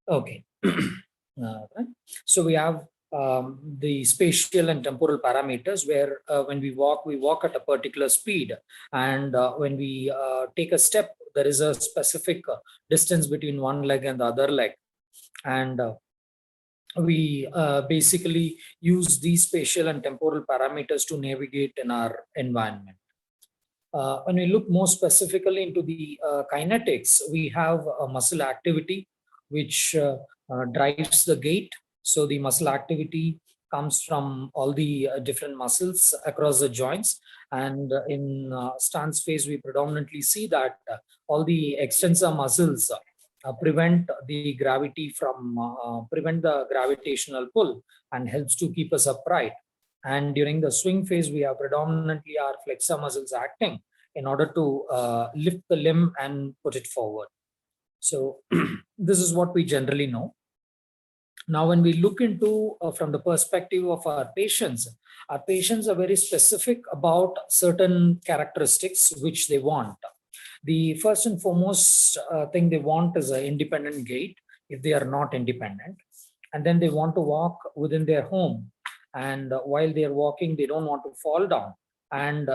Okay. Right. So we have the spatial and temporal parameters where when we walk at a particular speed, and when we take a step, there is a specific distance between one leg and the other leg. And we basically use these spatial and temporal parameters to navigate in our environment. When we look more specifically into the kinetics, we have a muscle activity which drives the gait. So the muscle activity comes from all the different muscles across the joints. And in stance phase, we predominantly see that all the extensor muscles prevent the gravitational pull and helps to keep us upright. And during the swing phase, we have predominantly our flexor muscles acting in order to lift the limb and put it forward. So this is what we generally know. Now, when we look into from the perspective of our patients are very specific about certain characteristics which they want. The first and foremost thing they want is an independent gait if they are not independent. And then they want to walk within their home. And while they are walking, they don't want to fall down. And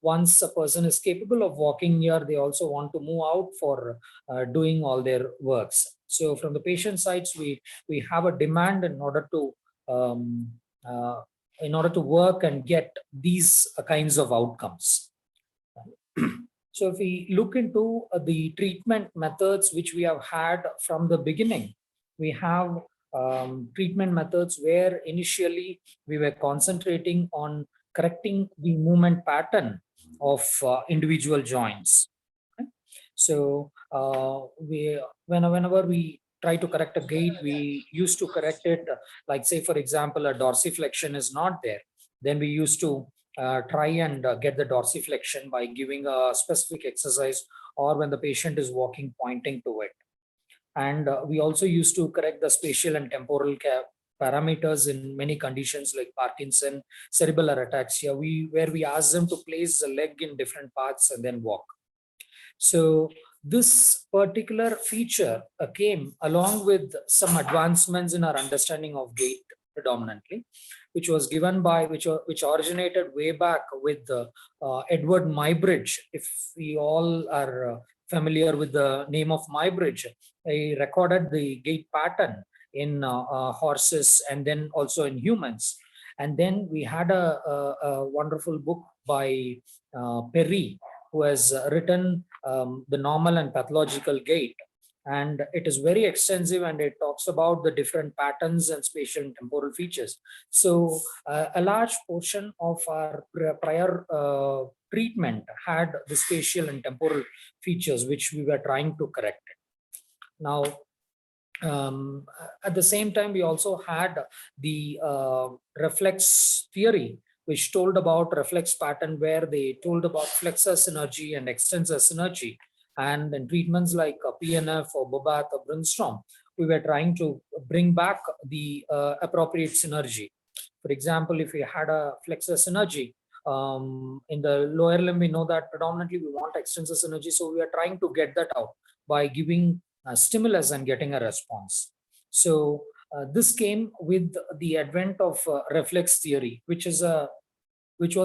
once a person is capable of walking near, they also want to move out for doing all their works. So from the patient sides, we have a demand um, uh, in order to work and get these kinds of outcomes. So if we look into the treatment methods which we have had from the beginning, we have treatment methods where initially we were concentrating on correcting the movement pattern of individual joints. Okay. So whenever we try to correct a gait, we used to correct it, like say, for example, a dorsiflexion is not there. Then we used to try and get the dorsiflexion by giving a specific exercise, or when the patient is walking, pointing to it. And we also used to correct the spatial and temporal parameters in many conditions like Parkinson, cerebellar ataxia, where we ask them to place the leg in different parts and then walk. So this particular feature came along with some advancements in our understanding of gait predominantly, which was given by which originated way back with Edward Muybridge. If we all are familiar with the name of Muybridge, he recorded the gait pattern in horses and then also in humans. And then we had a wonderful book by Perry, who has written the normal and pathological gait. And it is very extensive, and it talks about the different patterns and spatial and temporal features. So a large portion of our prior treatment had the spatial and temporal features which we were trying to correct. Now, at the same time, we also had the reflex theory, which told about reflex pattern, where they told about flexor synergy and extensor synergy. And in treatments like PNF or Bobath or Brainstorm, we were trying to bring back the appropriate synergy. For example, if we had a flexor synergy in the lower limb, we know that predominantly we want extensor synergy. So we are trying to get that out by giving stimulus and getting a response. So this came with the advent of reflex theory, which was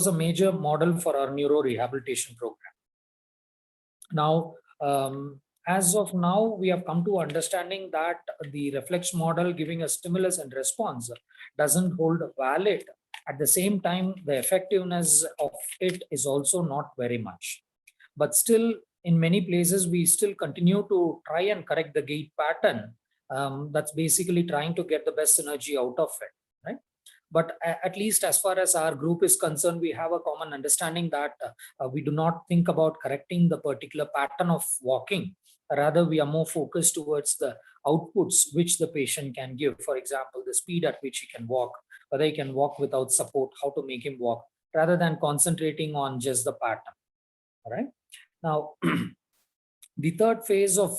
a major model for our neuro rehabilitation program. Now, as of now, we have come to understanding that the reflex model giving a stimulus and response doesn't hold valid. At the same time, the effectiveness of it is also not very much. But still, in many places, we still continue to try and correct the gait pattern. That's basically trying to get the best energy out of it, right? But at least as far as our group is concerned, we have a common understanding that we do not think about correcting the particular pattern of walking. Rather, we are more focused towards the outputs which the patient can give. For example, the speed at which he can walk, whether he can walk without support, how to make him walk, rather than concentrating on just the pattern. All right. Now, the third phase of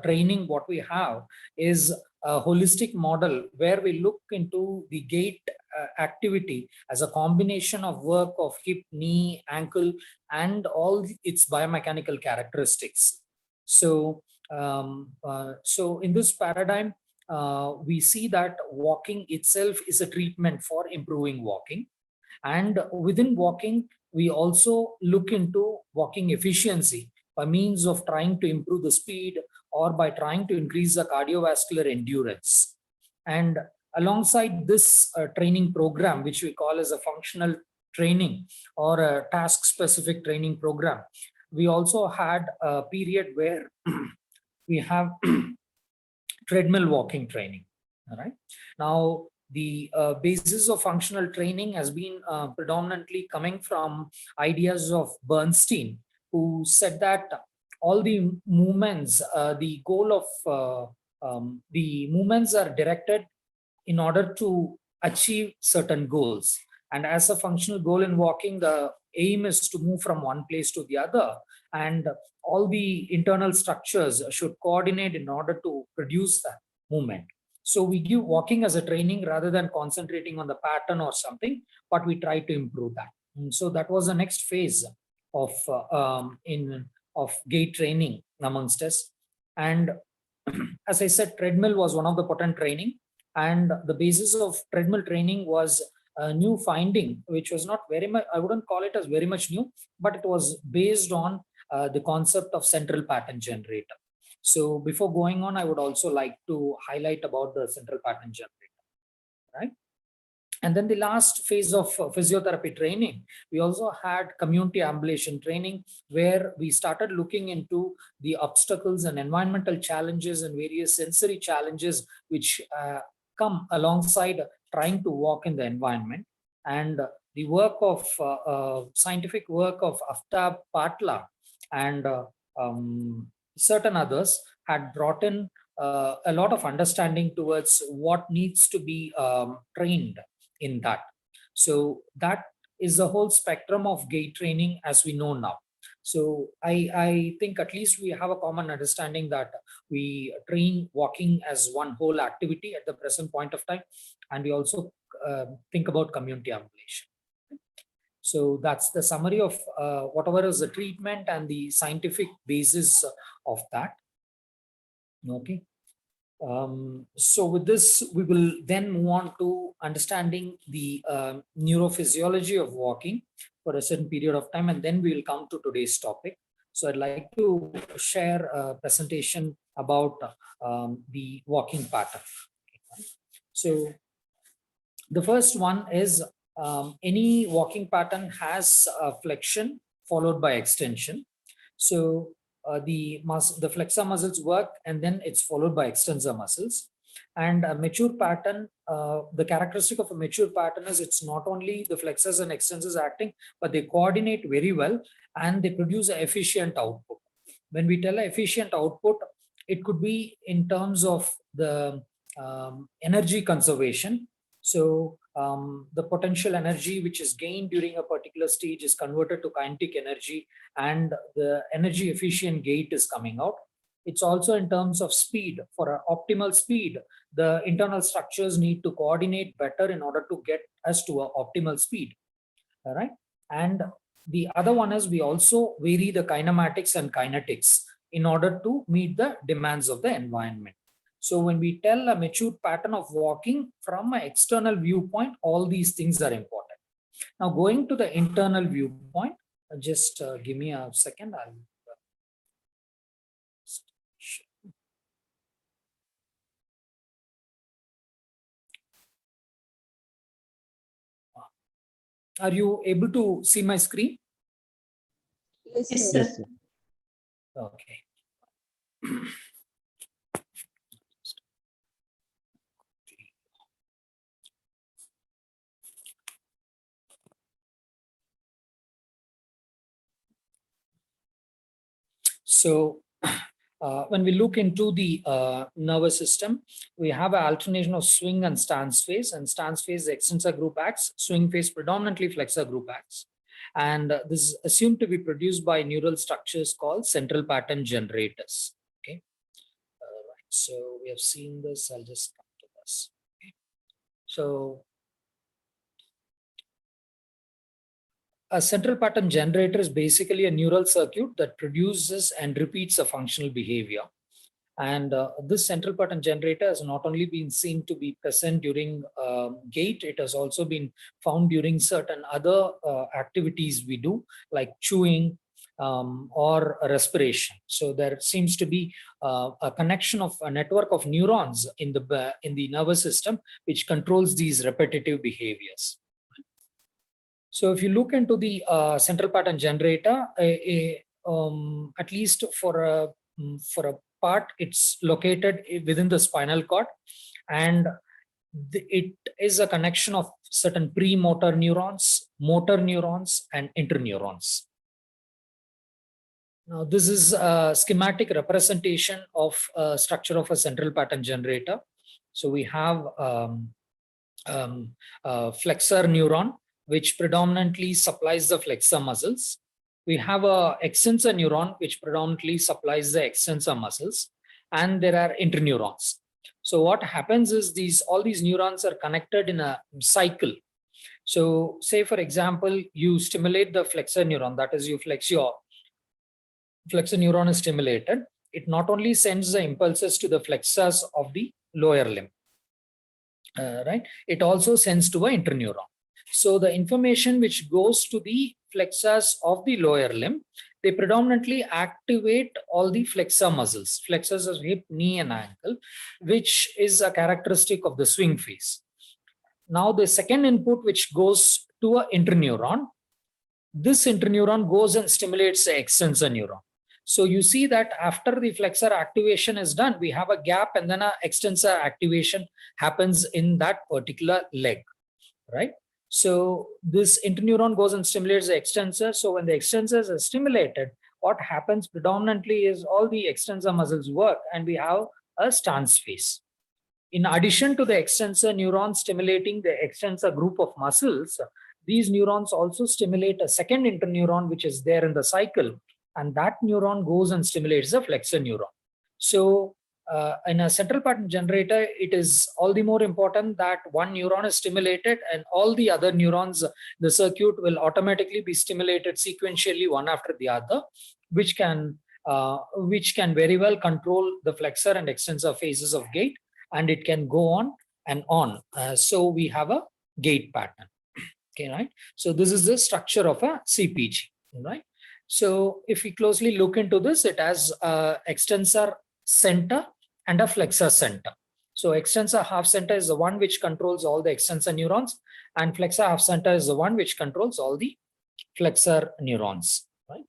training, what we have is a holistic model where we look into the gait activity as a combination of work of hip, knee, ankle, and all its biomechanical characteristics. So So in this paradigm, we see that walking itself is a treatment for improving walking. And within walking, we also look into walking efficiency by means of trying to improve the speed or by trying to increase the cardiovascular endurance. And alongside this training program, which we call as a functional training or a task specific training program, we also had a period where we have treadmill walking training. All right. Now, the basis of functional training has been predominantly coming from ideas of Bernstein, who said that all the movements, the goal of the movements are directed in order to achieve certain goals. And as a functional goal in walking, the aim is to move from one place to the other. And all the internal structures should coordinate in order to produce that movement. So we give walking as a training rather than concentrating on the pattern or something, but we try to improve that. And so that was the next phase of of gait training amongst us. And as I said, treadmill was one of the potent training, and the basis of treadmill training was a new finding, which was not very much, I wouldn't call it as very much new, but it was based on the concept of central pattern generator. So before going on, I would also like to highlight about the central pattern generator, right? And then the last phase of physiotherapy training, we also had community ambulation training, where we started looking into the obstacles and environmental challenges and various sensory challenges which come alongside trying to walk in the environment. And the work of scientific work of Aftab Patla and certain others had brought in a lot of understanding towards what needs to be trained in that. So that is the whole spectrum of gait training as we know now. So I think at least we have a common understanding that we train walking as one whole activity at the present point of time, and we also think about community ambulation. So that's the summary of whatever is the treatment and the scientific basis of that. Okay. So with this, we will then move on to understanding the neurophysiology of walking for a certain period of time, and then we will come to today's topic. So I'd like to share a presentation about the walking pattern. So the first one is any walking pattern has flexion followed by extension. So the flexor muscles work, and then it's followed by extensor muscles. And a mature pattern, the characteristic of a mature pattern is it's not only the flexors and extensors acting, but they coordinate very well and they produce an efficient output. When we tell efficient output, it could be in terms of the energy conservation. So the potential energy which is gained during a particular stage is converted to kinetic energy, and the energy efficient gait is coming out. It's also in terms of speed. For an optimal speed, the internal structures need to coordinate better in order to get us to an optimal speed. All right. And the other one is we also vary the kinematics and kinetics in order to meet the demands of the environment. So when we tell a mature pattern of walking from an external viewpoint, all these things are important. Now going to the internal viewpoint, just give me a second. Are you able to see my screen? Yes, sir. Okay. So when we look into the nervous system, we have an alternation of swing and stance phase. And stance phase, the extensor group acts. Swing phase, predominantly flexor group acts. And this is assumed to be produced by neural structures called central pattern generators. Okay. Right. So we have seen this. I'll just come to this. Okay. So a central pattern generator is basically a neural circuit that produces and repeats a functional behavior. And this central pattern generator has not only been seen to be present during gait, it has also been found during certain other activities we do, like chewing or respiration. So there seems to be a connection of a network of neurons in the nervous system, which controls these repetitive behaviors. So if you look into the central pattern generator, at least for a part, it's located within the spinal cord, and it is a connection of certain premotor neurons, motor neurons, and interneurons. Now, this is a schematic representation of a structure of a central pattern generator. So we have flexor neuron, which predominantly supplies the flexor muscles. We have a extensor neuron, which predominantly supplies the extensor muscles, and there are interneurons. So what happens is all these neurons are connected in a cycle. So say, for example, you stimulate the flexor neuron, that is, you flex your flexor neuron is stimulated. It not only sends the impulses to the flexors of the lower limb, right? It also sends to an interneuron. So the information which goes to the flexors of the lower limb, they predominantly activate all the flexor muscles, flexors of hip, knee, and ankle, which is a characteristic of the swing phase. Now the second input, which goes to an interneuron, this interneuron goes and stimulates the extensor neuron. So you see that after the flexor activation is done, we have a gap, and then an extensor activation happens in that particular leg, right? So this interneuron goes and stimulates the extensor. So when the extensors are stimulated, what happens predominantly is all the extensor muscles work, and we have a stance phase. In addition to the extensor neuron stimulating the extensor group of muscles, these neurons also stimulate a second interneuron, which is there in the cycle, and that neuron goes and stimulates the flexor neuron. So in a central pattern generator, it is all the more important that one neuron is stimulated, and all the other neurons, the circuit will automatically be stimulated sequentially one after the other, which can very well control the flexor and extensor phases of gait, and it can go on and on. So we have a gait pattern. Okay, right? So this is the structure of a CPG, right? So if we closely look into this, it has a extensor center and a flexor center. So extensor half center is the one which controls all the extensor neurons, and flexor half center is the one which controls all the flexor neurons, right?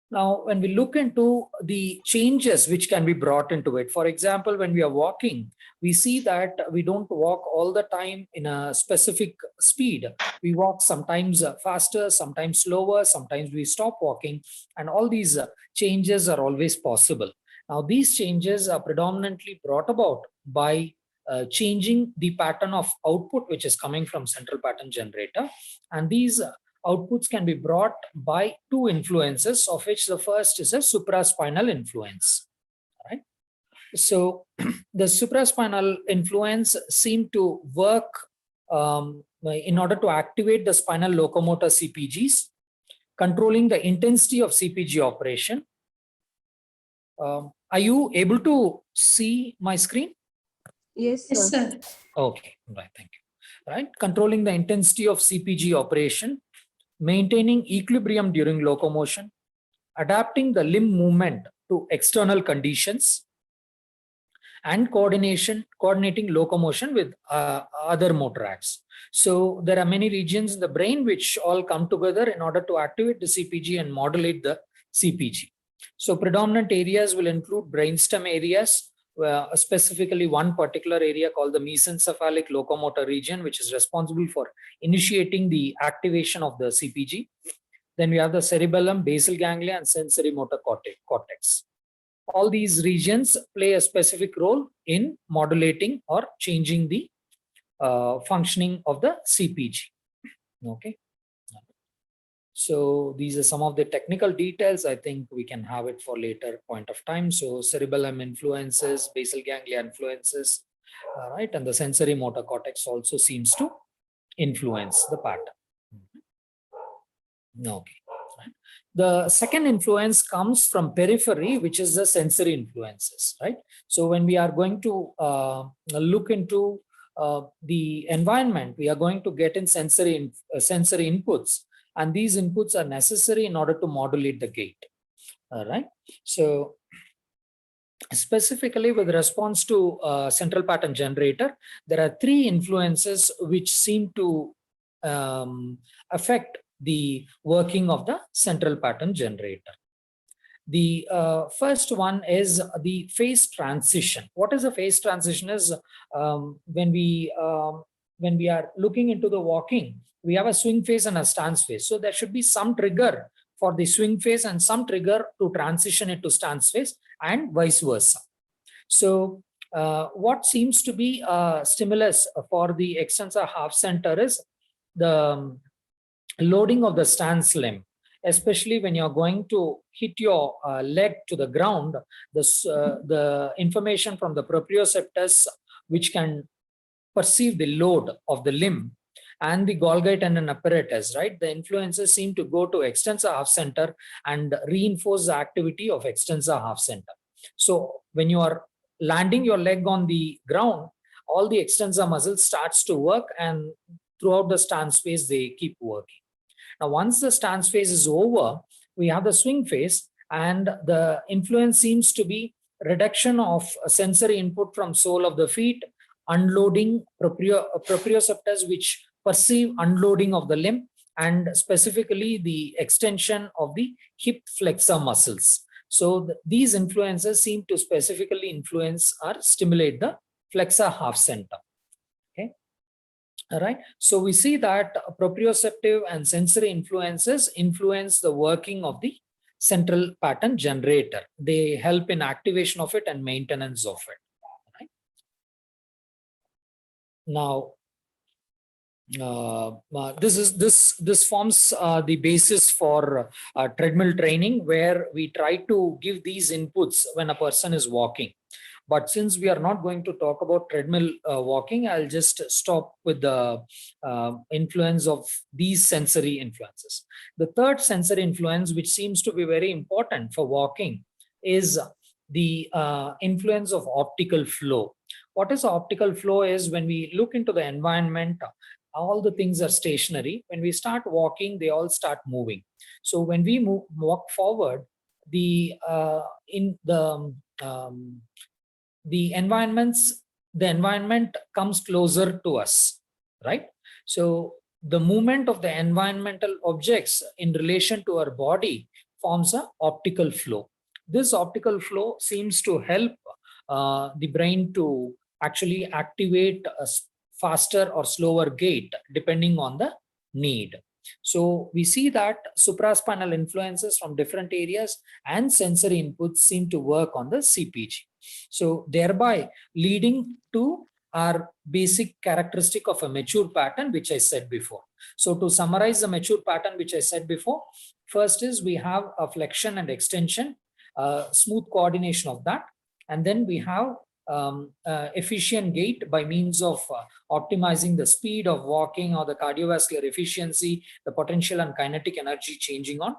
Now, when we look into the changes which can be brought into it, for example, when we are walking, we see that we don't walk all the time in a specific speed. We walk sometimes faster, sometimes slower, sometimes we stop walking, and all these changes are always possible. Now, these changes are predominantly brought about by changing the pattern of output which is coming from central pattern generator, and these outputs can be brought by two influences, of which the first is a supraspinal influence. Right? So the supraspinal influence seem to work in order to activate the spinal locomotor CPGs, controlling the intensity of CPG operation. Are you able to see my screen? Yes, Yes, sir. sir. Okay, right, thank you. Right, controlling the intensity of CPG operation, maintaining equilibrium during locomotion, adapting the limb movement to external conditions, and coordinating locomotion with other motor acts. So there are many regions in the brain which all come together in order to activate the CPG and modulate the CPG. So predominant areas will include brainstem areas, specifically one particular area called the mesencephalic locomotor region, which is responsible for initiating the activation of the CPG. Then we have the cerebellum, basal ganglia, and sensory motor cortex. All these regions play a specific role in modulating or changing the functioning of the CPG. Okay. So these are some of the technical details. I think we can have it for later point of time. So cerebellum influences, basal ganglia influences, right? And the sensory motor cortex also seems to influence the pattern. Okay, Right? The second influence comes from periphery, which is the sensory influences, right? So when we are going to look into the environment, we are going to get in sensory inputs, and these inputs are necessary in order to modulate the gait. All right. So specifically with response to central pattern generator, there are three influences which seem to affect the working of the central pattern generator. The first one is the phase transition. What is a phase transition is when we are looking into the walking, we have a swing phase and a stance phase. So there should be some trigger for the swing phase and some trigger to transition into stance phase and vice versa. So what seems to be a stimulus for the extensor half center is the loading of the stance limb, especially when you're going to hit your leg to the ground. The information from the proprioceptors, which can perceive the load of the limb, and the Golgi tendon apparatus, right? The influences seem to go to extensor half center and reinforce the activity of extensor half center. So when you are landing your leg on the ground, all the extensor muscles starts to work, and throughout the stance phase, they keep working. Now, once the stance phase is over, we have the swing phase, and the influence seems to be reduction of sensory input from sole of the feet, unloading proprioceptors which perceive unloading of the limb, and specifically the extension of the hip flexor muscles. So these influences seem to specifically influence or stimulate the flexor half center. Okay. All right. So we see that proprioceptive and sensory influences influence the working of the central pattern generator. They help in activation of it and maintenance of it. Right? Now, this forms the basis for treadmill training, where we try to give these inputs when a person is walking. But since we are not going to talk about treadmill walking, I'll just stop with the influence of these sensory influences. The third sensory influence, which seems to be very important for walking, is the influence of optical flow. What is optical flow is when we look into the environment, all the things are stationary. When we start walking, they all start moving. So when we walk forward, the environment comes closer to us, right? So the movement of the environmental objects in relation to our body forms a optical flow. This optical flow seems to help the brain to actually activate a faster or slower gait depending on the need. So we see that supraspinal influences from different areas and sensory inputs seem to work on the CPG. So thereby leading to our basic characteristic of a mature pattern, which I said before. So to summarize the mature pattern, which I said before, first is we have a flexion and extension, smooth coordination of that. And then we have efficient gait by means of optimizing the speed of walking or the cardiovascular efficiency, the potential and kinetic energy changing on.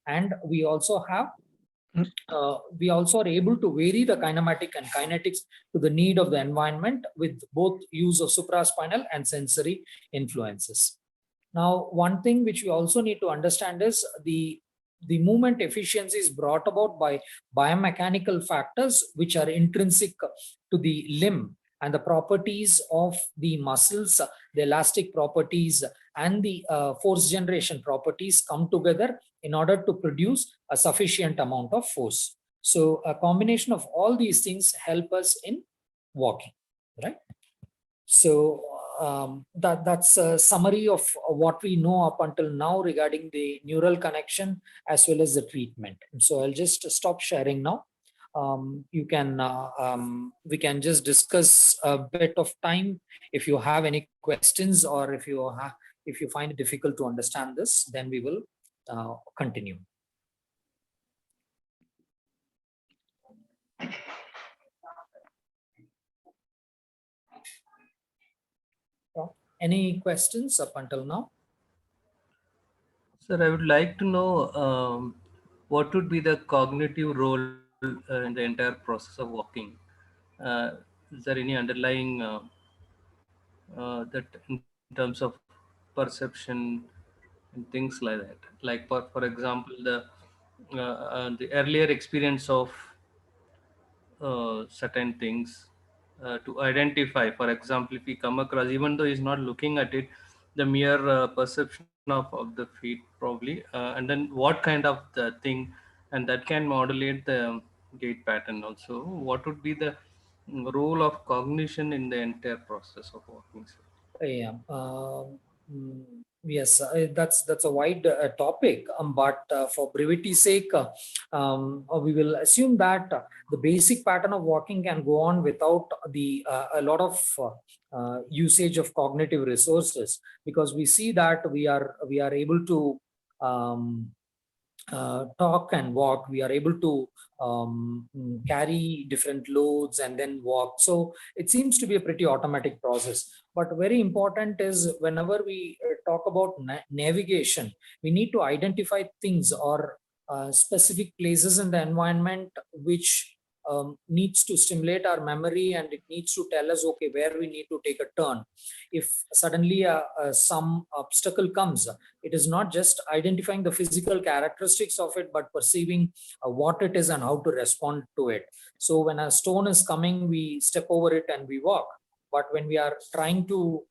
And we also have we also are able to vary the kinematic and kinetics to the need of the environment with both use of supraspinal and sensory influences. Now, one thing which we also need to understand is the movement efficiency is brought about by biomechanical factors which are intrinsic to the limb, and the properties of the muscles, the elastic properties, and the force generation properties come together in order to produce a sufficient amount of force. So a combination of all these things help us in walking, right? So that's a summary of what we know up until now regarding the neural connection as well as the treatment. So I'll just stop sharing now. We can just discuss a bit of time if you have any questions, or if you find it difficult to understand this, then we will continue. Any questions up until now? Sir, I would like to know what would be the cognitive role in the entire process of walking. Uh, is there any underlying that in terms of perception and things like that? Like for example, the earlier experience of certain things to identify. For example, if we come across, even though he's not looking at it, the mere perception of the feet probably, and then what kind of the thing, and that can modulate the gait pattern also. What would be the role of cognition in the entire process of walking? Sir? Yeah. Yes, that's a wide topic. But for brevity's sake, we will assume that the basic pattern of walking can go on without the a lot of usage of cognitive resources, because we see that we are able to um, talk and walk. We are able to carry different loads and then walk. So it seems to be a pretty automatic process. But very important is whenever we talk about navigation, we need to identify things or specific places in the environment which needs to stimulate our memory, and it needs to tell us, okay, where we need to take a turn. If suddenly some obstacle comes, it is not just identifying the physical characteristics of it, but perceiving what it is and how to respond to it. So when a stone is coming, we step over it and we walk. But when we are trying to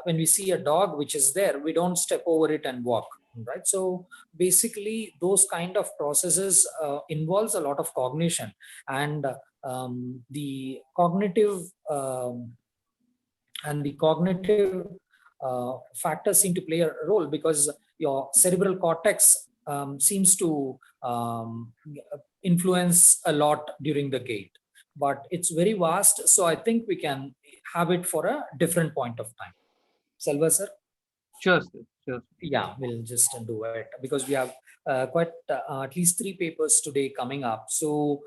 when we see a dog which is there, we don't step over it and walk, right? So basically those kind of processes involves a lot of cognition, and the cognitive factors seem to play a role, because your cerebral cortex seems to influence a lot during the gait, but it's very vast. So I think we can have it for a different point of time. Selva sir? Sure, sir. Sure. Yeah, we'll just do it because we have quite at least 3 papers today coming up. So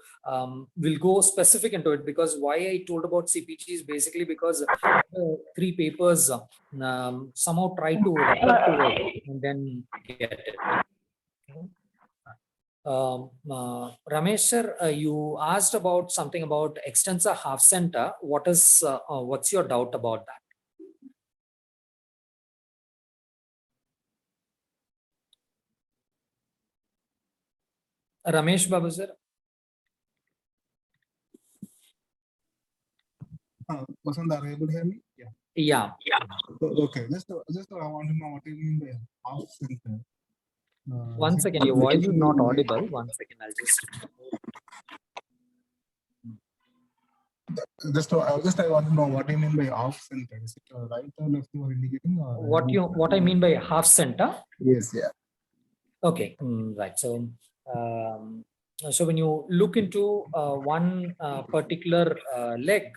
we'll go specific into it, because why I told about CPG is basically because 3 papers somehow try to refer to it and then get it. Ramesh sir, you asked about something about extensor half center. What's your doubt about that? Ramesh Babu sir? Vasant, are you able to hear me? Yeah. Yeah. Okay. Just I want to know what you mean by half center. One second, your voice is not audible. One second, I'll just I want to know what you mean by half center. Is it right or left you are indicating? Or what I mean by half center? Yes, yeah. Okay, right. So when you look into one particular leg,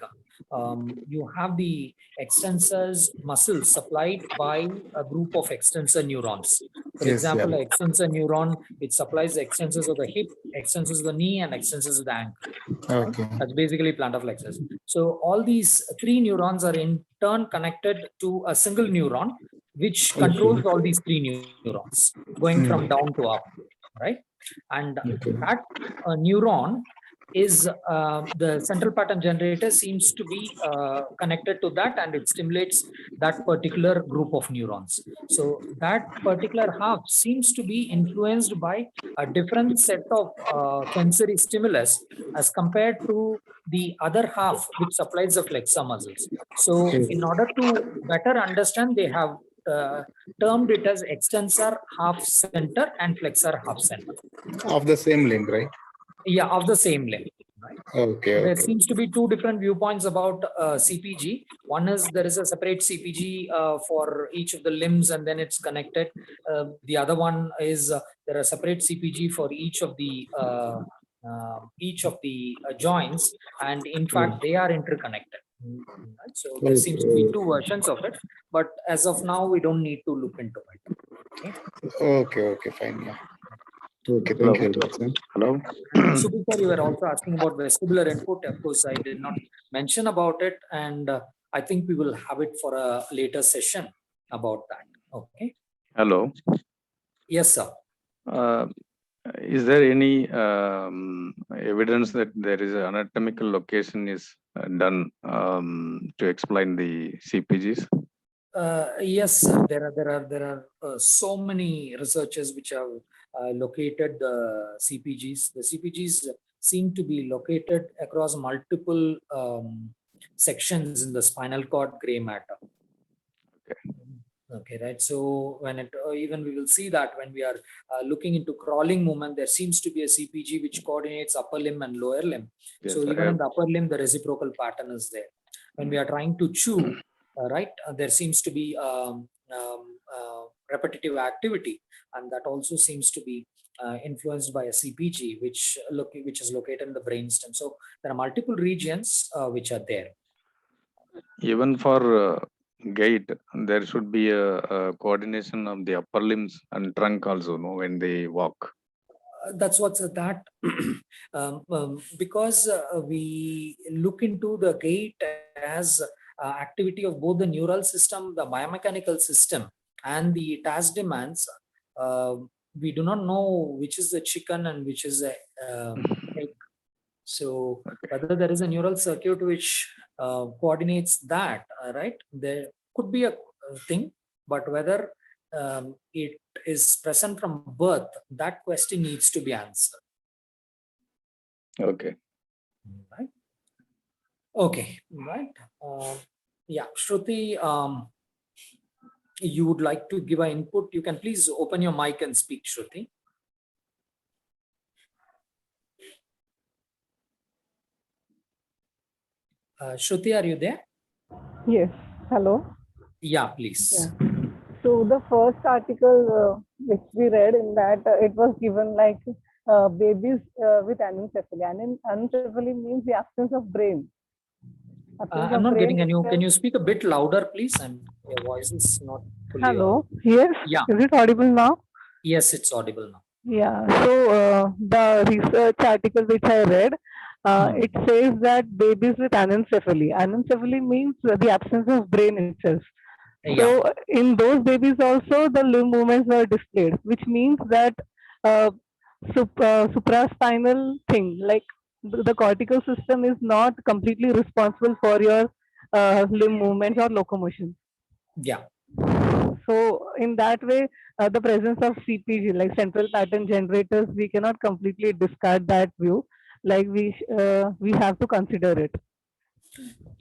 you have the extensors muscles supplied by a group of extensor neurons. For example, extensor neuron, it supplies the extensors of the hip, extensors of the knee, and extensors of the ankle. Okay. That's basically plantar flexors. So all these 3 neurons are in turn connected to a single neuron, which controls all these 3 neurons going from down to up, right? And that neuron is the central pattern generator seems to be connected to that, and it stimulates that particular group of neurons. So that particular half seems to be influenced by a different set of sensory stimulus as compared to the other half, which supplies the flexor muscles. So in order to better understand, they have termed it as extensor half center and flexor half center. Of the same limb, right? Yeah, of the same limb. Right? Okay. There seems to be 2 different viewpoints about CPG. One is there is a separate CPG for each of the limbs, and then it's connected. The other one is there are separate CPG for each of the joints, and in fact they are interconnected. Right? So there seems to be 2 versions of it, but as of now we don't need to look into it. Okay, fine. Yeah. Okay, thank you. Hello. Subhi sir, you were also asking about vestibular input. Of course, I did not mention about it, and I think we will have it for a later session about that. Okay. Hello. Yes, sir. Uh, is there any evidence that there is an anatomical location is done to explain the CPGs? Yes, sir. There are so many researchers which have located the CPGs. The CPGs seem to be located across multiple sections in the spinal cord gray matter. Okay, right. So when it even we will see that when we are looking into crawling movement, there seems to be a CPG which coordinates upper limb and lower limb. Yes, So I even in have. the upper limb, the reciprocal pattern is there. When we are trying to chew, right, there seems to be repetitive activity, and that also seems to be influenced by a CPG, which is located in the brainstem. So there are multiple regions which are there. Even for gait, there should be a coordination of the upper limbs and trunk also, no, when they walk. That's what's that because we look into the gait as activity of both the neural system, the biomechanical system, and the task demands. uh, we do not know which is the chicken and which is a egg. So whether there is a neural circuit which coordinates that, right, there could be a thing, but whether it is present from birth, that question needs to be answered. Okay. Right. Okay. Right. Yeah, Shruti, you would like to give an input? You can please open your mic and speak, Shruti. Shruti, are you there? Yes. Hello. Yeah, please. Yeah. So the first article which we read in that it was given like babies with anencephaly. Anencephaly means the absence of brain. Absence I'm of not brain getting any. Can itself. you speak a bit louder, please? Your voice is not fully Hello. audible. Yes. Yeah. Is it audible now? Yes, it's audible now. Yeah. So the research article which I read, it says that babies with anencephaly. Anencephaly means the absence of brain itself. Yeah. So in those babies also the limb movements were displayed, which means that supraspinal thing, like the cortical system is not completely responsible for your limb movements or locomotion. Yeah. So in that way, the presence of CPG, like central pattern generators, we cannot completely discard that view. Like we have to consider it.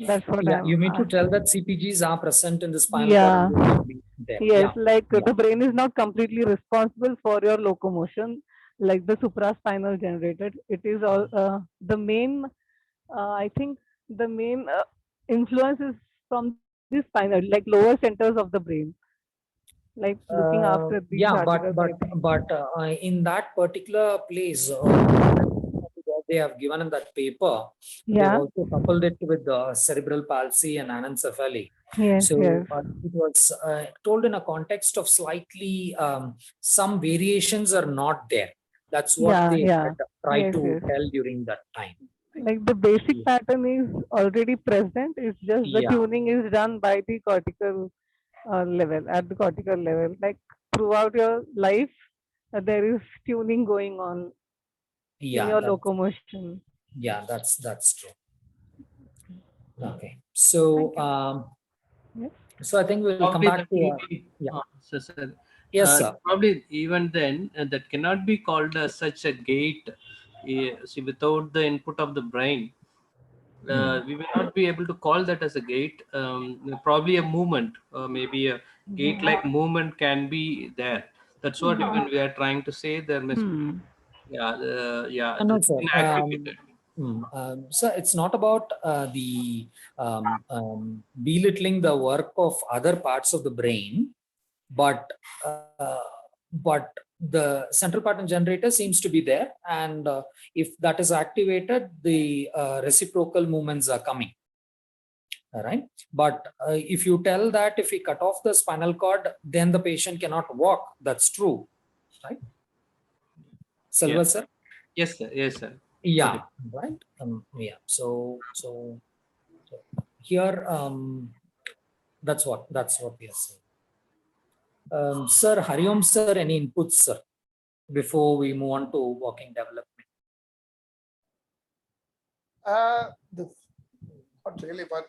That's what Yeah. You mean to I'm. tell that CPGs are present in the spinal Yeah. cord? And they can be there. Yes, Yeah. like Yeah. the brain is not completely responsible for your locomotion, like the supraspinal generator. It is all the main. I think the main influence is from the spinal, like lower centers of the brain. Like looking after these Yeah, articles, I think. but in that particular place, what they have given in that paper, they have Yeah. also coupled it with the cerebral palsy and anencephaly. Yes. So Yes. it was told in a context of slightly some variations are not there. That's what Yeah. they Yeah. had tried Yes. to Yes. tell during that time. Like the basic pattern is already present. It's just the Yeah. tuning is done by the cortical level, at the cortical level. Like throughout your life, there is tuning going on in Yeah, your locomotion. yeah, that's true. Okay. So Yes. so I think we'll come Probably back that to will be, yeah. sir. Yes, sir. Probably even then, that cannot be called as such a gate. See, without the input of the brain, we will not be able to call that as a gate. Probably a movement, maybe a gate-like movement can be there. That's what even we are trying to say. There must be, yeah, No, it's sir. inactivated. So it's not about the belittling the work of other parts of the brain, but the central pattern generator seems to be there, and if that is activated, the reciprocal movements are coming. All right, but if you tell that if we cut off the spinal cord, then the patient cannot walk, that's true, right? Silva, Yeah. sir? Yes, sir. Yes, sir. Yeah, right. Yeah. So here, that's what we are saying. Sir, Hariom sir, any inputs, sir, before we move on to walking development? Not really, but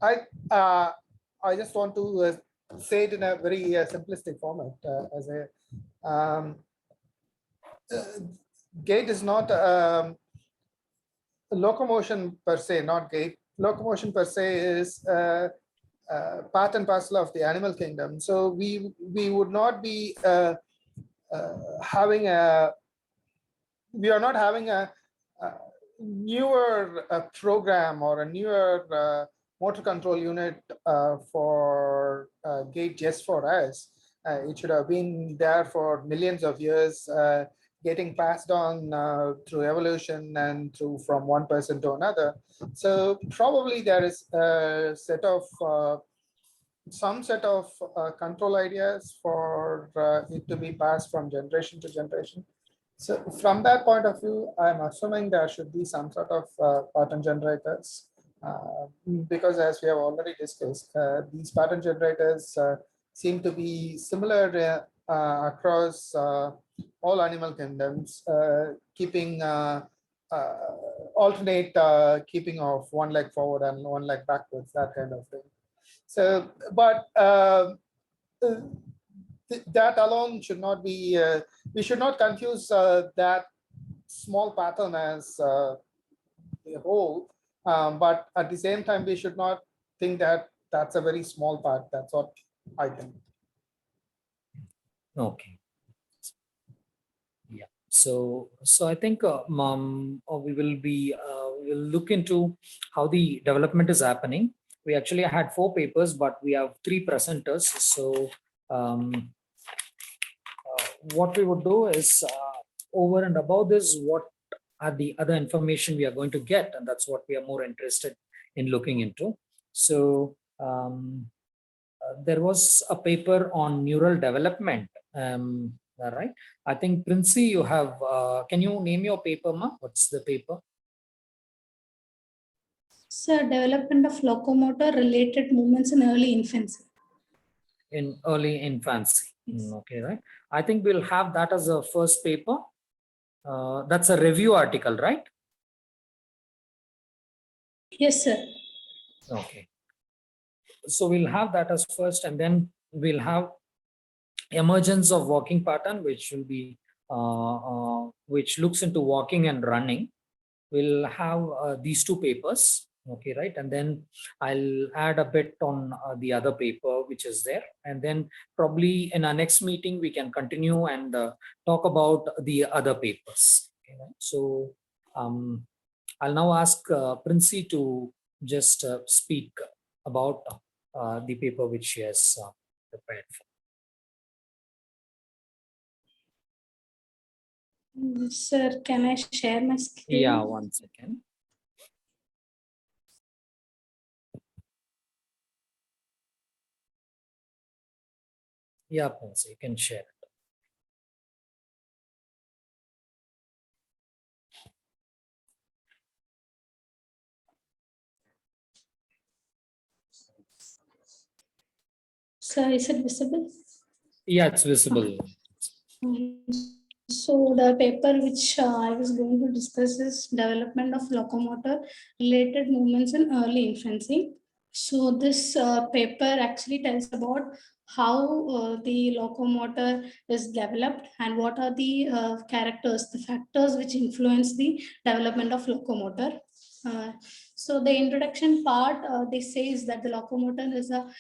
I just want to say it in a very simplistic format as a gait is not locomotion per se, not gait. Locomotion per se is part and parcel of the animal kingdom. So we would not be having a, we are not having a newer program or a newer motor control unit for gait just for us. It should have been there for millions of years, getting passed on through evolution and through from one person to another. So probably there is a set of some set of control ideas for it to be passed from generation to generation. So from that point of view, I'm assuming there should be some sort of pattern generators because as we have already discussed, these pattern generators seem to be similar across all animal kingdoms, keeping alternate keeping of one leg forward and one leg backwards, that kind of thing. So, but that alone should not be, we should not confuse that small pattern as the whole, but at the same time, we should not think that that's a very small part. That's what I think. Okay. Yeah. So I think we will look into how the development is happening. We actually had 4 papers, but we have 3 presenters. So what we would do is over and above this, what are the other information we are going to get, and that's what we are more interested in looking into. So there was a paper on neural development. Right. I think Princey, you have. Can you name your paper, ma? What's the paper? Sir, development of locomotor related movements in early infancy. In early infancy. Okay, right. I think we'll have that as a first paper. That's a review article, right? Yes, sir. Okay. So we'll have that as first, and then we'll have emergence of walking pattern, which will be which looks into walking and running. We'll have these 2 papers. Okay, right. And then I'll add a bit on the other paper which is there. And then probably in our next meeting, we can continue and talk about the other papers. Okay, right? So I'll now ask Princey to just speak about the paper which she has prepared for. Sir, can I share my screen? Yeah, 1 second. Yeah, Princey, you can share it. Sir, is it visible? Yeah, it's visible. So the paper which I was going to discuss is development of locomotor related movements in early infancy. So this paper actually tells about how the locomotor is developed and what are the characters, the factors which influence the development of locomotor. So the introduction part, they say is that the locomotor is a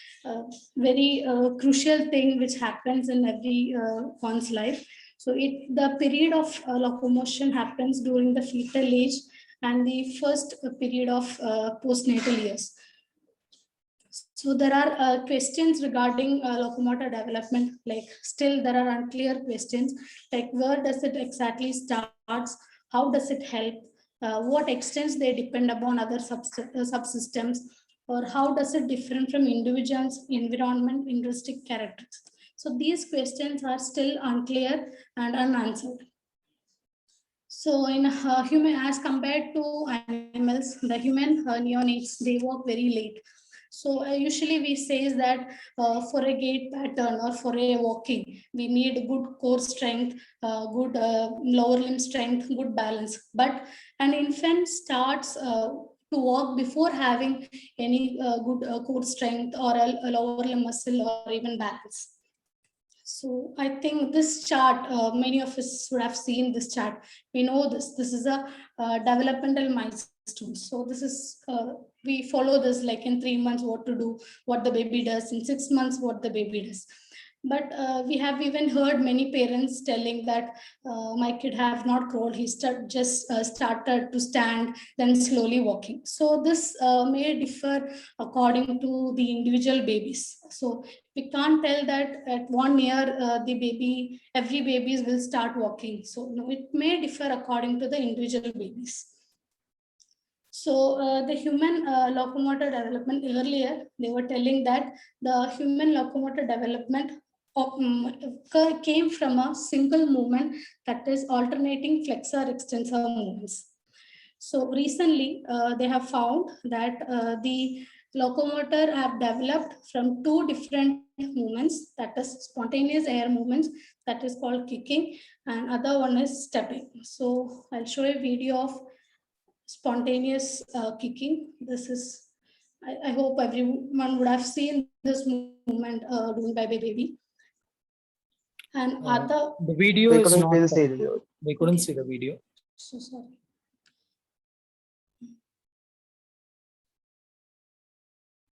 very crucial thing which happens in every one's life. So the period of locomotion happens during the fetal age and the first period of postnatal years. So there are questions regarding locomotor development, like still there are unclear questions, like where does it exactly starts, how does it help, what extents they depend upon other subsystems, or how does it different from individuals' environment intrinsic characteristics. So these questions are still unclear and unanswered. So in human, as compared to animals, the human neonates, they walk very late. So usually we say that for a gait pattern or for a walking, we need good core strength, good lower limb strength, good balance. But an infant starts to walk before having any good core strength or a lower limb muscle or even balance. So I think this chart, many of us would have seen this chart. We know this. This is a developmental milestone. So this is, we follow this like in 3 months what to do, what the baby does, in 6 months what the baby does. But we have even heard many parents telling that my kid have not crawled, he just started to stand, then slowly walking. So this may differ according to the individual babies. So we can't tell that at 1 year every babies will start walking. So no, it may differ according to the individual babies. So the human locomotor development, earlier they were telling that the human locomotor development came from a single movement, that is alternating flexor extensor movements. So recently they have found that the locomotor have developed from 2 different movements, that is spontaneous air movements, that is called kicking, and other one is stepping. So I'll show a video of spontaneous kicking. This is, I hope everyone would have seen this movement doing by baby. And other, The video We is couldn't not, really see the we couldn't Okay. see the video. so sorry.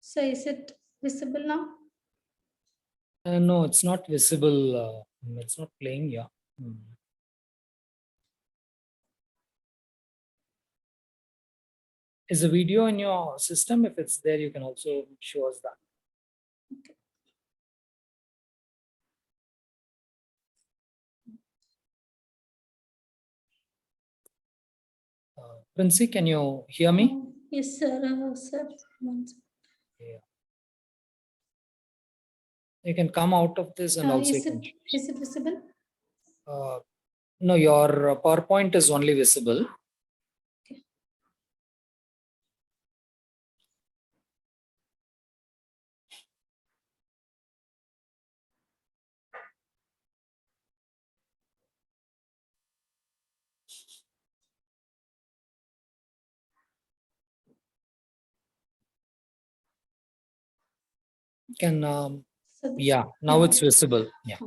So is it visible now? No, it's not visible. It's not playing. Yeah. Is the video in your system? If it's there, you can also show us that. Princey, can you hear me? Yes, sir. Sir. You can come out of this and also. Is it visible? No, your PowerPoint is only visible. Can So yeah, now it's visible. Yeah.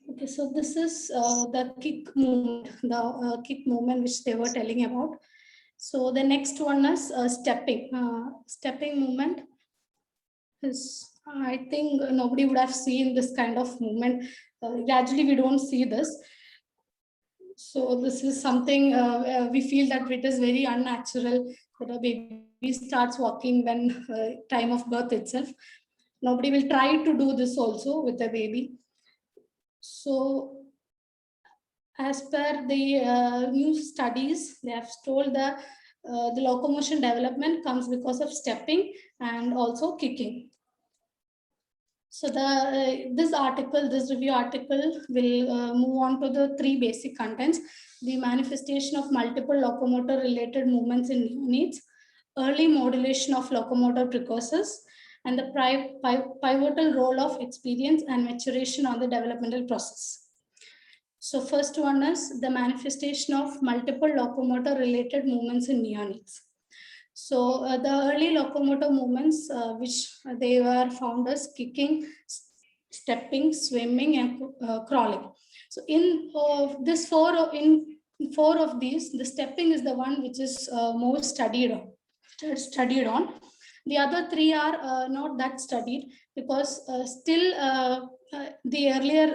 Okay, so this is the kick movement, the kick movement which they were telling about. So the next one is stepping. Stepping movement is, I think nobody would have seen this kind of movement. Gradually, we don't see this. So this is something we feel that it is very unnatural that a baby starts walking when time of birth itself. Nobody will try to do this also with the baby. So as per the new studies, they have told that the locomotion development comes because of stepping and also kicking. So this review article will move on to the 3 basic contents: the manifestation of multiple locomotor related movements in neonates, early modulation of locomotor precursors, and the pivotal role of experience and maturation on the developmental process. So first one is the manifestation of multiple locomotor related movements in neonates. So the early locomotor movements, which they were found as kicking, stepping, swimming, and crawling. So in this four of these, the stepping is the one which is more studied on. The other 3 are not that studied because still the earlier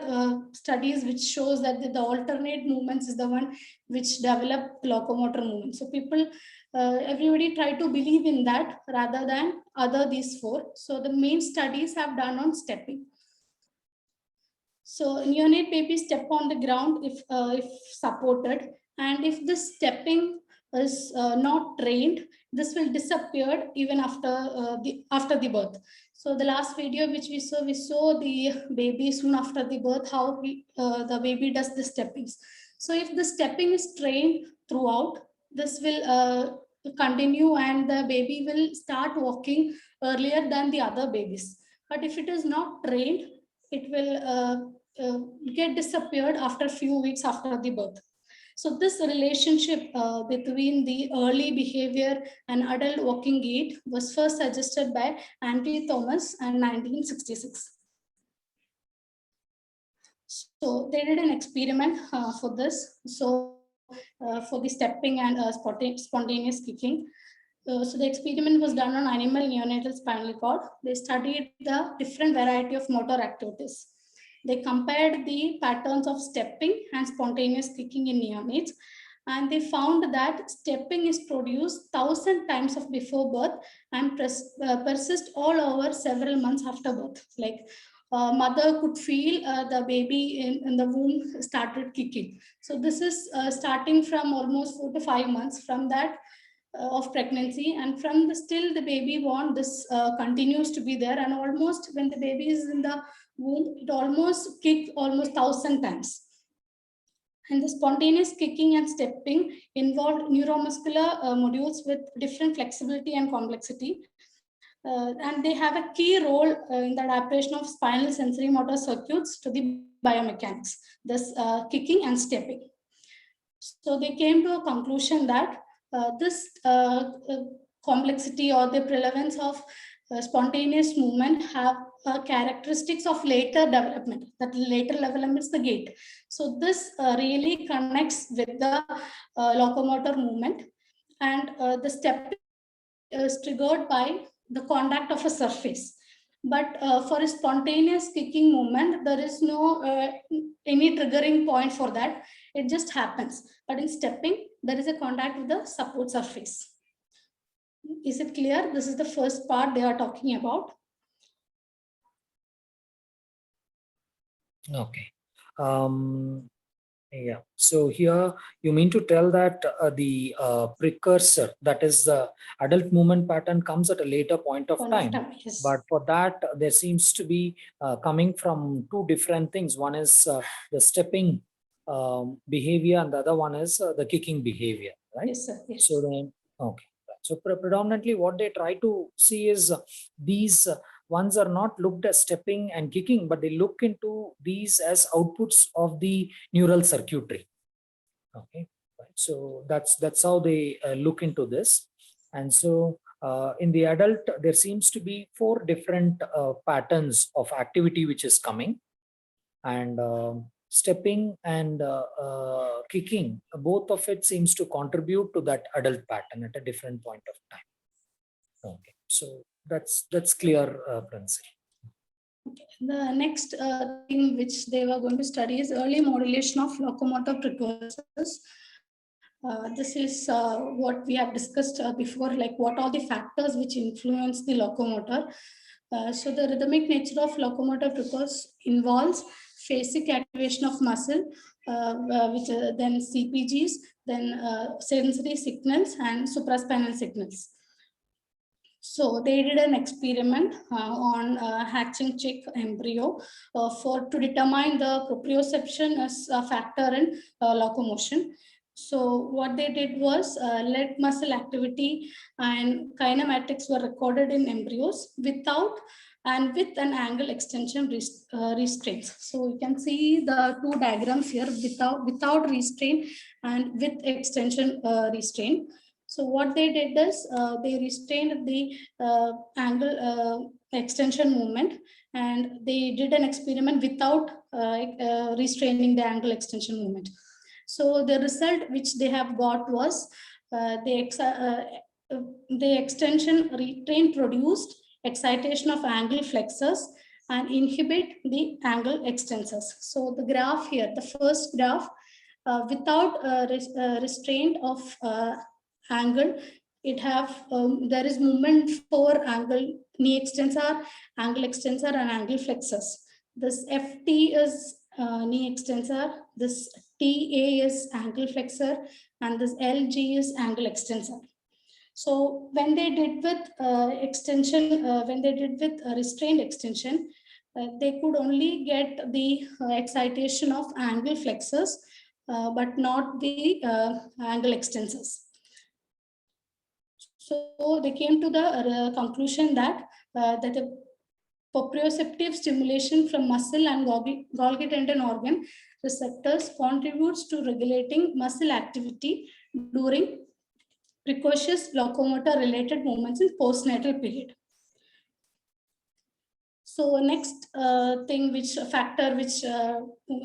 studies which shows that the alternate movements is the one which develop locomotor movement. So people, everybody try to believe in that rather than these 4. So the main studies have done on stepping. So neonate babies step on the ground if supported, and if this stepping is not trained, this will disappear even after the birth. So the last video which we saw the baby soon after the birth, how the baby does the steppings. So if the stepping is trained throughout, this will continue and the baby will start walking earlier than the other babies. But if it is not trained, it will get disappeared after a few weeks after the birth. So this relationship between the early behavior and adult walking gait was first suggested by Andy Thomas in 1966. So they did an experiment for this. So for the stepping and spontaneous kicking. So the experiment was done on animal neonatal spinal cord. They studied the different variety of motor activities. They compared the patterns of stepping and spontaneous kicking in neonates, and they found that stepping is produced 1,000 times of before birth and persist all over several months after birth. Like mother could feel the baby in the womb started kicking. So this is starting from almost 4 to 5 months from that of pregnancy, and from the still the baby born, this continues to be there, and almost when the baby is in the womb, it almost kicked almost 1,000 times. And the spontaneous kicking and stepping involved neuromuscular modules with different flexibility and complexity. And they have a key role in the adaptation of spinal sensory motor circuits to the biomechanics, this kicking and stepping. So they came to a conclusion that this complexity or the prevalence of spontaneous movement have characteristics of later development. That later development is the gait. So this really connects with the locomotor movement, and the step is triggered by the contact of a surface. But for a spontaneous kicking movement, there is no any triggering point for that. It just happens. But in stepping, there is a contact with the support surface. Is it clear? This is the first part they are talking about. Okay. Yeah. So here you mean to tell that the precursor, that is the adult movement pattern, comes at a later point of time. Yes. But for that, there seems to be coming from two different things. One is the stepping behavior, and the other one is the kicking behavior, right? Yes, sir. Yes. So then, okay. So predominantly what they try to see is these ones are not looked as stepping and kicking, but they look into these as outputs of the neural circuitry. Okay, right. So that's how they look into this. And so in the adult, there seems to be 4 different patterns of activity which is coming, and stepping and kicking, both of it seems to contribute to that adult pattern at a different point of time. Okay, so that's clear, Pransi. Okay. The next thing which they were going to study is early modulation of locomotor precursors. This is what we have discussed before, like what are the factors which influence the locomotor. So the rhythmic nature of locomotor precursors involves phasic activation of muscle, which then CPGs, then sensory signals and supraspinal signals. So they did an experiment on hatching chick embryo to determine the proprioception as a factor in locomotion. So what they did was leg muscle activity and kinematics were recorded in embryos without and with an angle extension restraints. So you can see the 2 diagrams here, without restraint and with extension restraint. So what they did is they restrained the angle extension movement, and they did an experiment without restraining the angle extension movement. So the result which they have got was the extension restraint produced excitation of angle flexors and inhibit the angle extensors. So the graph here, the first graph, without restraint of angle, it have there is movement for angle knee extensor, angle extensor, and angle flexors. This FT is knee extensor, this TA is angle flexor, and this LG is angle extensor. So when they did with extension, when they did with restrained extension, they could only get the excitation of angle flexors, but not the angle extensors. So they came to the conclusion that that the proprioceptive stimulation from muscle and Golgi tendon organ receptors contributes to regulating muscle activity during precocious locomotor related movements in postnatal period. So next factor which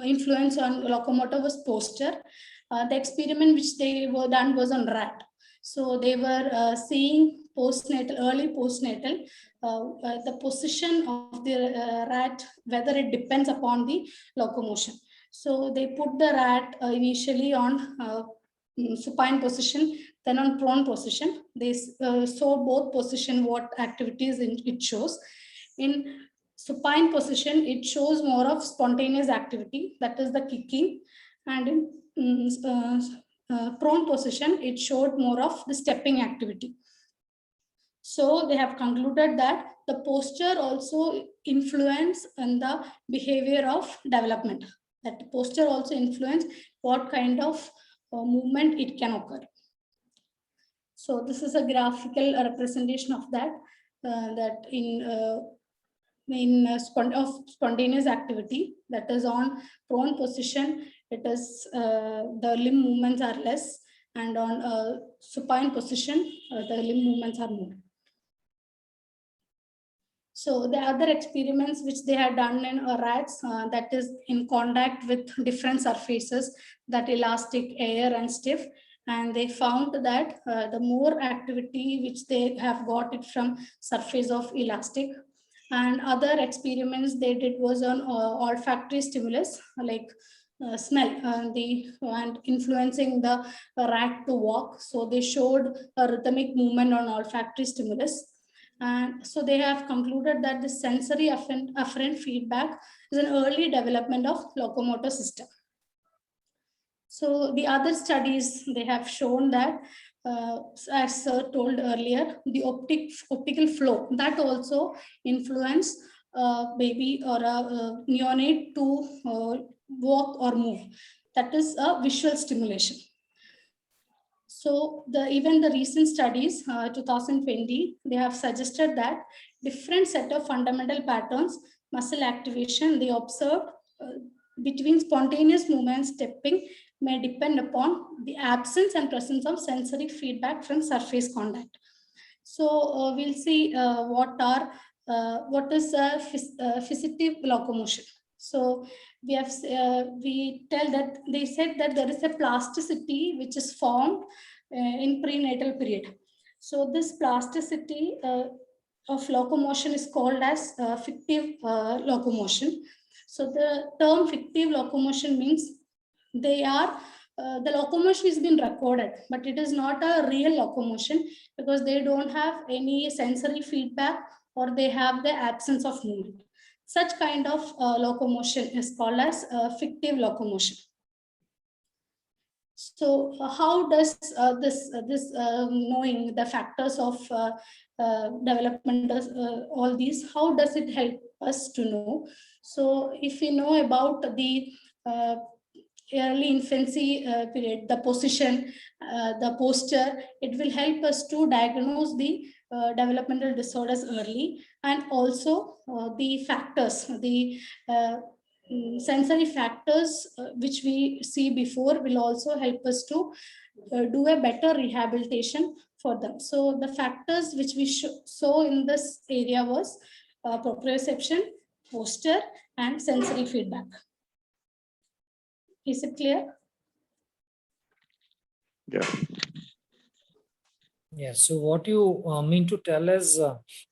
influence on locomotor was posture. The experiment which they were done was on rat. So they were seeing early postnatal, the position of the rat, whether it depends upon the locomotion. So they put the rat initially on supine position, then on prone position. They saw both position what activities it shows. In supine position, it shows more of spontaneous activity, that is the kicking, and in prone position, it showed more of the stepping activity. So they have concluded that the posture also influence in the behavior of development. That the posture also influence what kind of movement it can occur. So this is a graphical representation of that. That in spontaneous activity, that is on prone position, it is the limb movements are less, and on supine position, the limb movements are more. So the other experiments which they had done in rats, that is in contact with different surfaces, that elastic, air, and stiff, and they found that the more activity which they have got it from surface of elastic. And other experiments they did was on olfactory stimulus, like smell, and influencing the rat to walk. So they showed a rhythmic movement on olfactory stimulus. And so they have concluded that the sensory afferent feedback is an early development of locomotor system. So the other studies, they have shown that, as Sir told earlier, the optical flow, that also influence a baby or a neonate to walk or move. That is a visual stimulation. So even the recent studies, 2020, they have suggested that different set of fundamental patterns, muscle activation, they observed between spontaneous movement, stepping, may depend upon the absence and presence of sensory feedback from surface contact. So we'll see what is physitive locomotion. So we tell that they said that there is a plasticity which is formed in prenatal period. So this plasticity of locomotion is called as fictive locomotion. So the term fictive locomotion means they are the locomotion is been recorded, but it is not a real locomotion because they don't have any sensory feedback or they have the absence of movement. Such kind of locomotion is called as fictive locomotion. So how does this knowing the factors of development, all these, how does it help us to know? So if we know about the early infancy period, the position, the posture, it will help us to diagnose the developmental disorders early, and also the factors, the sensory factors which we see before will also help us to do a better rehabilitation for them. So the factors which we saw in this area was proprioception, posture, and sensory feedback. Is it clear? Yeah. Yeah, so what you mean to tell is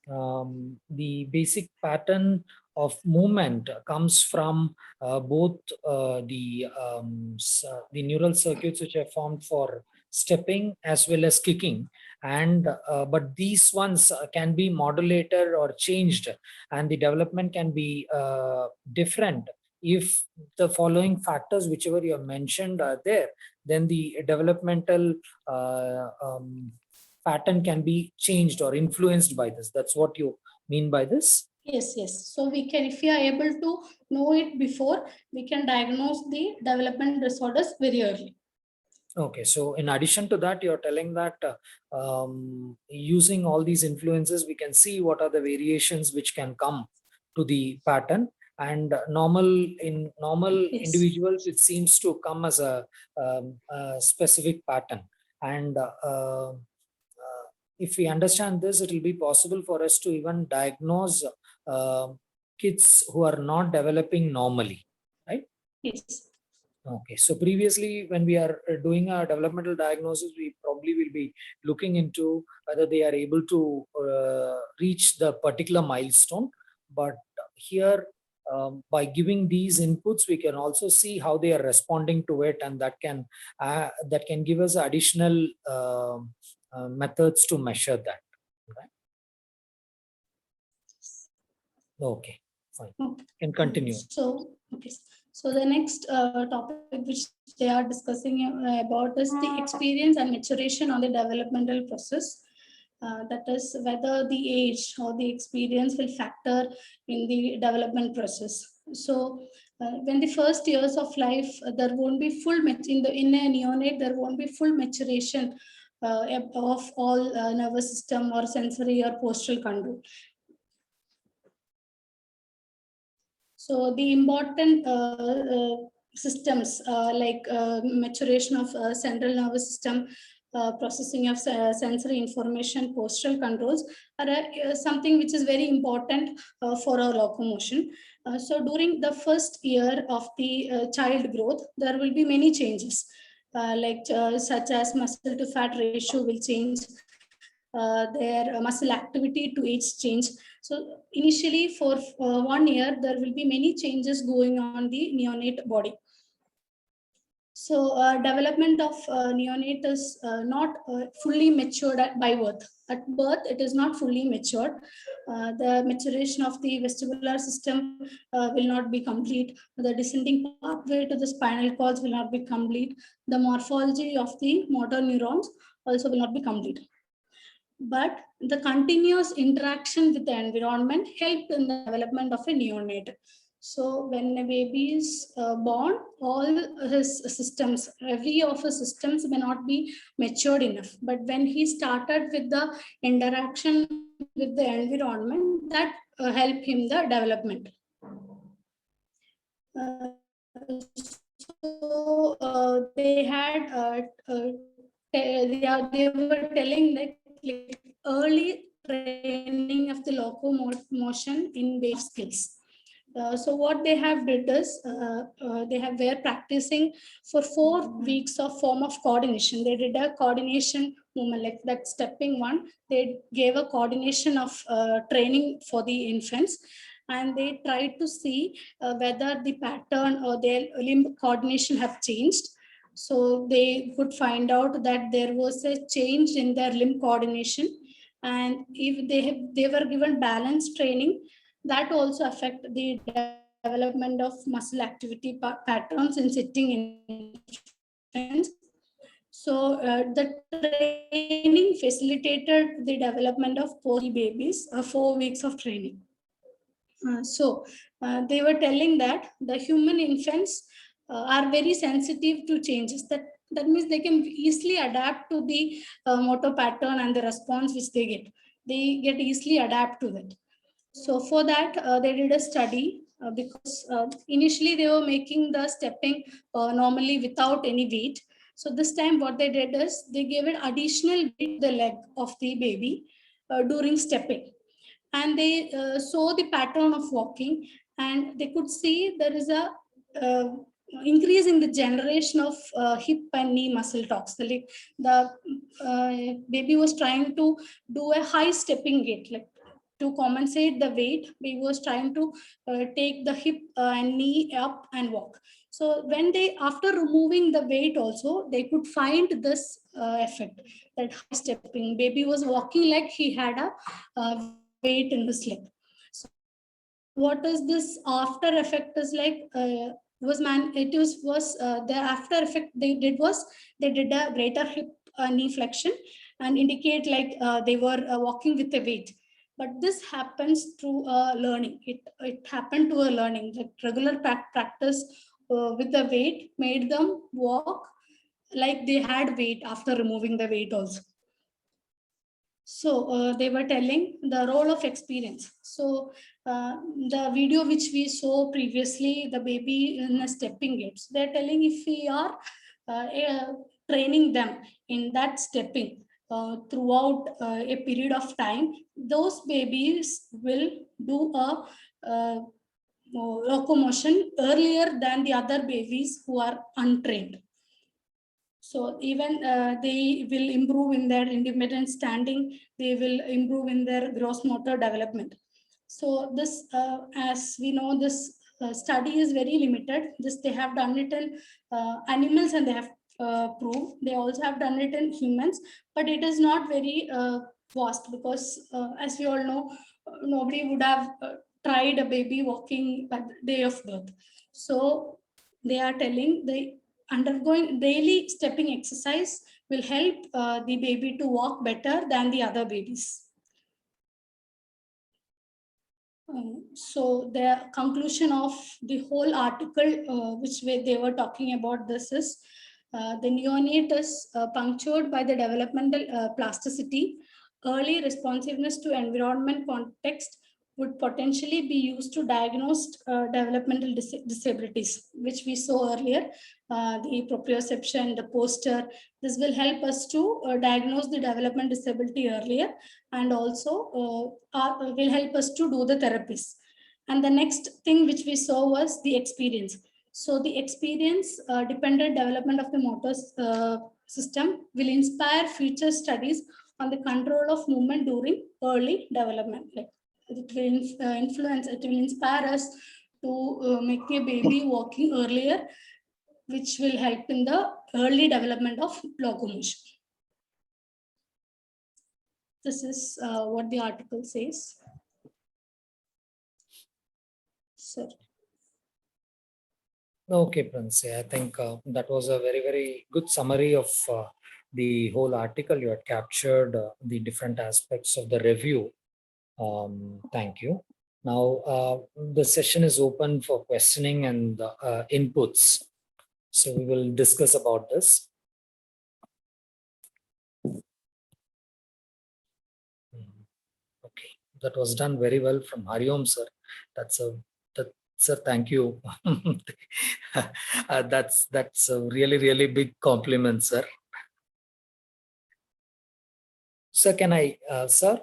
the basic pattern of movement comes from both the neural circuits which are formed for stepping as well as kicking, and but these ones can be modulated or changed, and the development can be different if the following factors whichever you have mentioned are there, then the developmental pattern can be changed or influenced by this. That's what you mean by this? Yes, yes. So we can, if we are able to know it before, we can diagnose the development disorders very early. Okay, so in addition to that, you're telling that using all these influences, we can see what are the variations which can come to the pattern. And in normal Yes. individuals, it seems to come as a specific pattern. And if we understand this, it will be possible for us to even diagnose kids who are not developing normally, right? Yes. Okay, so previously when we are doing a developmental diagnosis, we probably will be looking into whether they are able to reach the particular milestone. But here, by giving these inputs, we can also see how they are responding to it, and that can give us additional methods to measure that. Right? Okay, fine. Okay. Can continue. So, okay. So the next topic which they are discussing about is the experience and maturation on the developmental process. That is whether the age or the experience will factor in the development process. So when the first years of life, there won't be in a neonate, there won't be full maturation of all nervous system or sensory or postural control. So the important systems like maturation of central nervous system, processing of sensory information, postural controls are something which is very important for our locomotion. So during the first year of the child growth, there will be many changes, such as muscle to fat ratio will change, their muscle activity to age change. So initially for 1 year, there will be many changes going on the neonate body. So development of neonate is not fully matured by birth. At birth, it is not fully matured. The maturation of the vestibular system will not be complete. The descending pathway to the spinal cords will not be complete. The morphology of the motor neurons also will not be complete. But the continuous interaction with the environment helped in the development of a neonate. So when a baby is born, all his systems, every of his systems may not be matured enough. But when he started with the interaction with the environment, that helped him the development. So they were telling like early training of the locomotion in basic skills. So what they have did is were practicing for 4 weeks of form of coordination. They did a coordination movement like that stepping one. They gave a coordination of training for the infants, and they tried to see whether the pattern or their limb coordination have changed. So they could find out that there was a change in their limb coordination, and if they were given balance training, that also affect the development of muscle activity patterns in sitting infants. So the training facilitated the development of post babies, 4 weeks of training. So they were telling that the human infants are very sensitive to changes. That means they can easily adapt to the motor pattern and the response which they get. They get easily adapt to that. So for that, they did a study because initially they were making the stepping normally without any weight. So this time what they did is they gave it additional weight to the leg of the baby during stepping. And they saw the pattern of walking, and they could see there is a increase in the generation of hip and knee muscle torques. The baby was trying to do a high stepping gait, like to compensate the weight. Baby was trying to take the hip and knee up and walk. So when they, after removing the weight also, they could find this effect, that high stepping. Baby was walking like he had a weight in his leg. So what is this after effect is like, the after effect they did was they did a greater hip knee flexion and indicate like they were walking with a weight. But this happens through learning. It happened to a learning, like regular practice with the weight made them walk like they had weight after removing the weight also. So they were telling the role of experience. So the video which we saw previously, the baby in a stepping gates, they're telling if we are training them in that stepping throughout a period of time, those babies will do a locomotion earlier than the other babies who are untrained. So even they will improve in their independent standing, they will improve in their gross motor development. So this, as we know, this study is very limited. This they have done it in animals and they have proved. They also have done it in humans, but it is not very vast because as we all know, nobody would have tried a baby walking at the day of birth. So they are telling the undergoing daily stepping exercise will help the baby to walk better than the other babies. So the conclusion of the whole article, which they were talking about this is, the neonate is punctured by the developmental plasticity, early responsiveness to environment context would potentially be used to diagnose developmental disabilities, which we saw earlier, the proprioception, the posture. This will help us to diagnose the development disability earlier, and also will help us to do the therapies. And the next thing which we saw was the experience. So the experience dependent development of the motor system will inspire future studies on the control of movement during early development. Like it will influence, it will inspire us to make a baby walking earlier, which will help in the early development of locomotion. This is what the article says. Sir. Okay, Prince. I think that was a very, very good summary of the whole article. You had captured the different aspects of the review. Thank you. Now, the session is open for questioning and inputs. So we will discuss about this. Okay, that was done very well from Hariom, sir. Sir, thank you. That's a really, really big compliment, sir. Sir, can I, sir?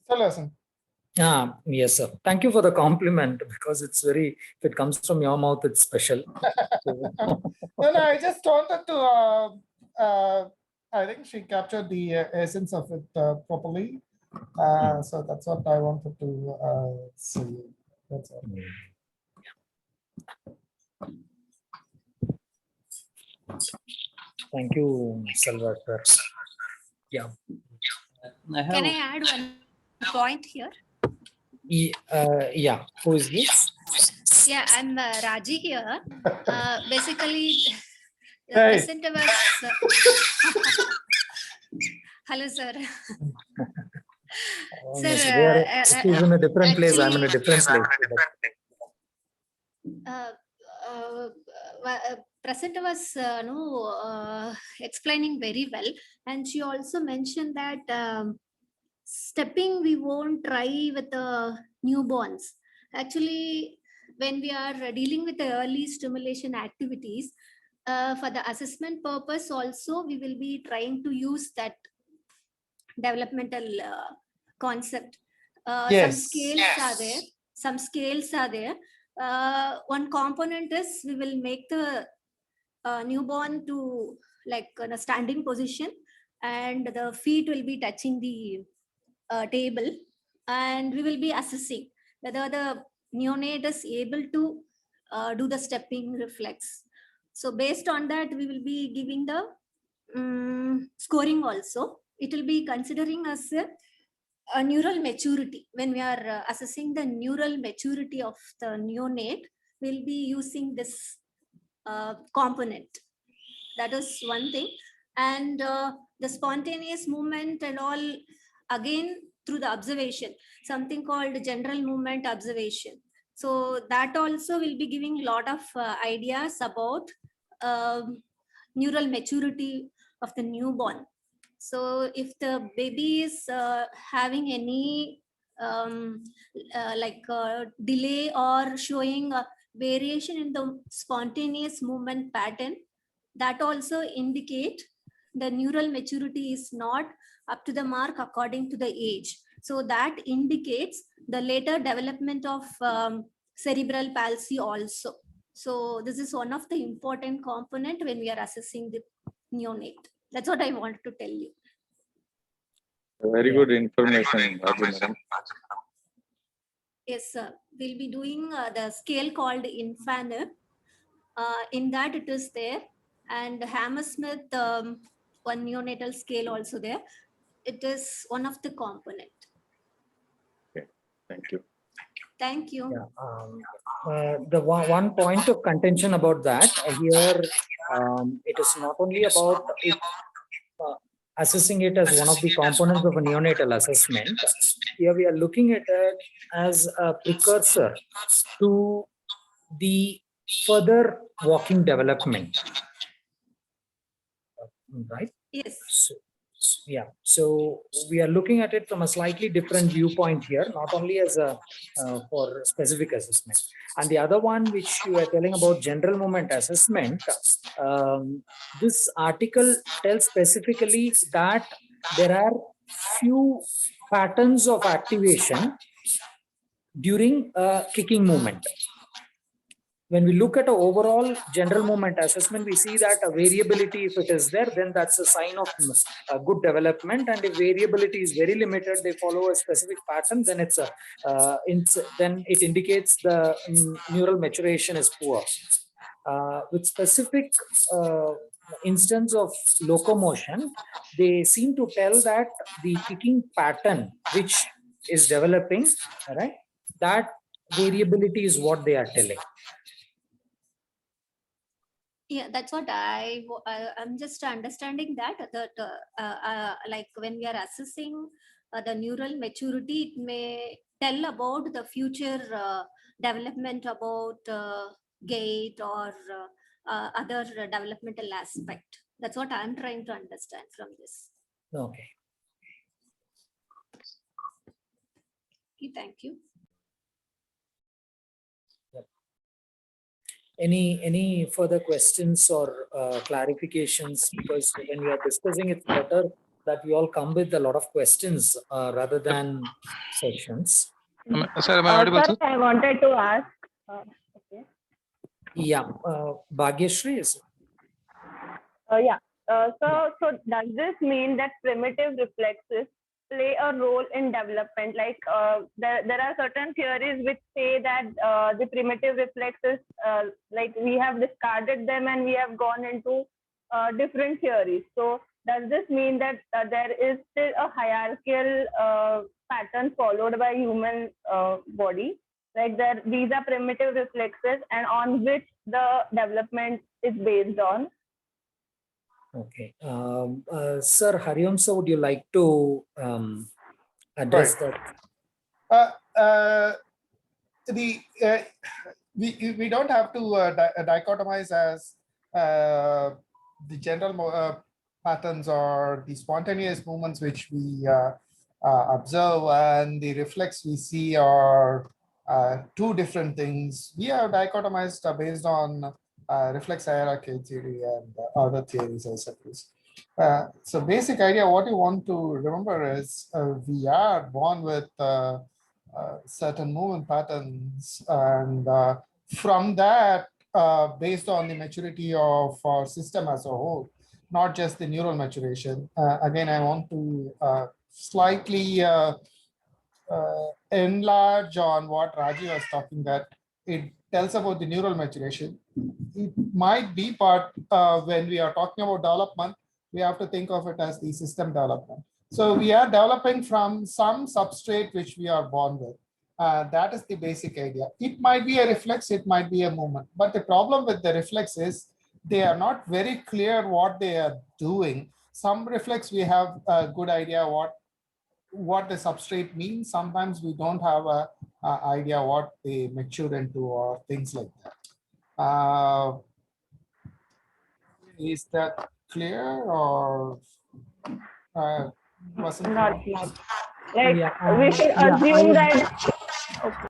Sir Larsen. Yes, sir. Thank you for the compliment, because it's very, if it comes from your mouth, it's special. No, I just wanted to, I think she captured the essence of it properly. So that's what I wanted to say. That's all. Thank you, Selva, sir. Yeah. Can I add one point here? Yeah. Who is this? Yeah, I'm Raji here. Basically, the Hey. presenter was. Hello, sir. Sir, She's in a different place. I'm in a different place. Presenter was explaining very well, and she also mentioned that stepping we won't try with the newborns. Actually, when we are dealing with the early stimulation activities, for the assessment purpose also, we will be trying to use that developmental concept. Yes. Some scales are there. One component is we will make the newborn to like in a standing position, and the feet will be touching the table, and we will be assessing whether the neonate is able to do the stepping reflex. So based on that, we will be giving the scoring also. It will be considering as a neural maturity. When we are assessing the neural maturity of the neonate, we'll be using this component. That is one thing. And the spontaneous movement and all, again, through the observation, something called general movement observation. So that also will be giving a lot of ideas about neural maturity of the newborn. So if the baby is having any delay or showing a variation in the spontaneous movement pattern, that also indicate the neural maturity is not up to the mark according to the age. So that indicates the later development of cerebral palsy also. So this is one of the important component when we are assessing the neonate. That's what I wanted to tell you. Very good information, Raju madam. Yes, sir. We'll be doing the scale called Infanner. In that it is there, and Hammersmith one neonatal scale also there. It is one of the component. Thank you. Thank you. Yeah, the one point of contention about that here, it is not only about it, assessing it as one of the components of a neonatal assessment. Here we are looking at it as a precursor to the further walking development, right? Yes. Yeah, so we are looking at it from a slightly different viewpoint here, not only as a for specific assessment. And the other one which you are telling about general movement assessment, this article tells specifically that there are few patterns of activation during kicking movement. When we look at an overall general movement assessment, we see that a variability, if it is there, then that's a sign of good development. And if variability is very limited, they follow a specific pattern, then then it indicates the neural maturation is poor. With specific instance of locomotion, they seem to tell that the kicking pattern which is developing, right, that variability is what they are telling. Yeah, that's what I'm just understanding that like when we are assessing the neural maturity, it may tell about the future development about gait or other developmental aspect. That's what I'm trying to understand from this. Okay. Okay, thank you. Any further questions or clarifications? Because when we are discussing, it's better that we all come with a lot of questions rather than sessions. Sir, am I audible, Sir, sir? I wanted to ask. Okay. Yeah, Bhagyashree is. Yeah. So does this mean that primitive reflexes play a role in development? Like there are certain theories which say that the primitive reflexes, like we have discarded them and we have gone into different theories. So does this mean that there is still a hierarchical pattern followed by human body? Like these are primitive reflexes and on which the development is based on? Okay. Sir Hariom, so would you like to address that? We don't have to dichotomize as the general patterns or the spontaneous movements which we observe and the reflex we see are two different things. We are dichotomized based on reflex hierarchy theory and other theories, I suppose. So basic idea, what you want to remember is we are born with certain movement patterns, and from that, based on the maturity of our system as a whole, not just the neural maturation. Again, I want to slightly enlarge on what Raji was talking, that it tells about the neural maturation. It might be, but when we are talking about development, we have to think of it as the system development. So we are developing from some substrate which we are born with. That is the basic idea. It might be a reflex, it might be a movement. But the problem with the reflex is they are not very clear what they are doing. Some reflex, we have a good idea what the substrate means. Sometimes we don't have a idea what they mature into or things like that. Is that clear or wasn't Not clear? much. Like Yeah, we should yeah, I assume would- that.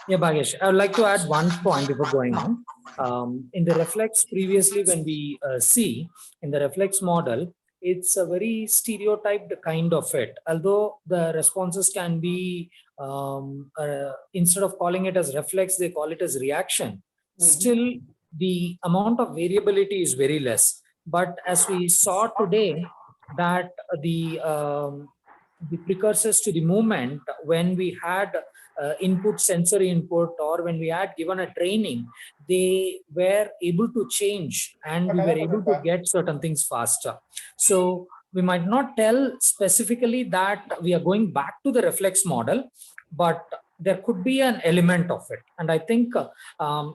Yeah, Bhagesh, I would like to add one point before going on. In the reflex previously, when we see in the reflex model, it's a very stereotyped kind of it. Although the responses can be, instead of calling it as reflex, they call it as reaction. Still, the amount of variability is very less. But as we saw today, that the precursors to the movement, when we had input, sensory input, or when we had given a training, they were able to change and we were able to get certain things faster. So we might not tell specifically that we are going back to the reflex model, but there could be an element of it. And I think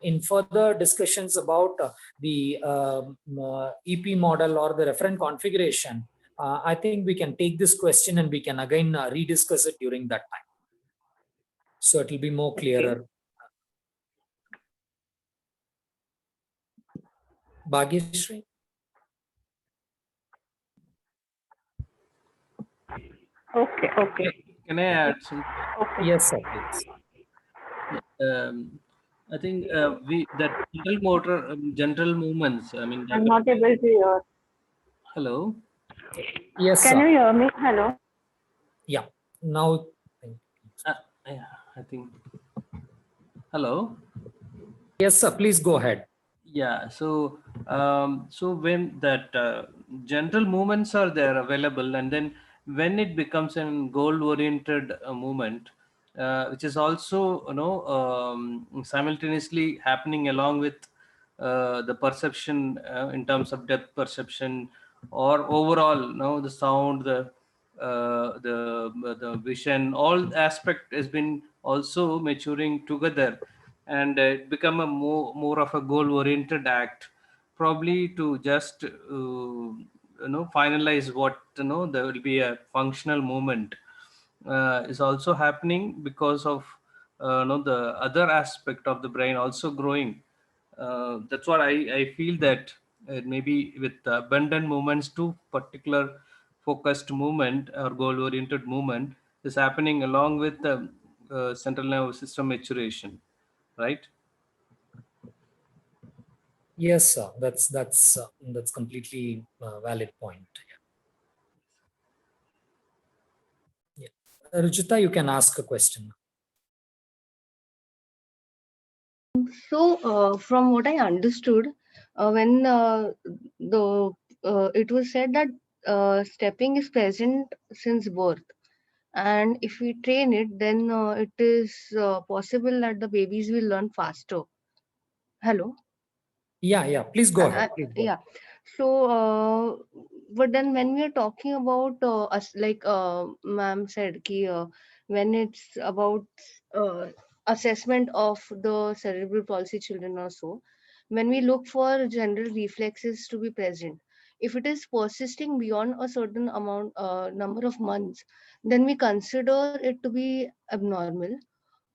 in further discussions about the EP model or the referent configuration, I think we can take this question and we can again rediscuss it during that time. So it will be more clearer. Bhagyashree? Okay. Can I add some? Yes, sir, please. I think that general movements. I mean, I'm not able to hear. hello. Yes, Can sir. you hear me? Hello. Yeah. Now, Yeah, I think. Hello. yes, sir. Please go ahead. Yeah. So when that general movements are there available, and then when it becomes a goal-oriented movement, which is also simultaneously happening along with the perception in terms of depth perception or overall, the sound, the vision, all aspect has been also maturing together, and it become a more of a goal oriented act, probably to just finalize what there will be a functional movement is also happening because of the other aspect of the brain also growing. That's what I feel that maybe with abundant movements, two particular focused movement or goal oriented movement is happening along with the central nervous system maturation, right? Yes, sir. That's completely valid point. Yeah. Ruchita, you can ask a question. So, from what I understood, when the it was said that stepping is present since birth, and if we train it, then it is possible that the babies will learn faster. Hello. Yeah. Please go ahead. Please go. Yeah. So, but then when we are talking about us, like ma'am said, when it's about assessment of the cerebral palsy children or so, when we look for general reflexes to be present, if it is persisting beyond a certain amount number of months, then we consider it to be abnormal.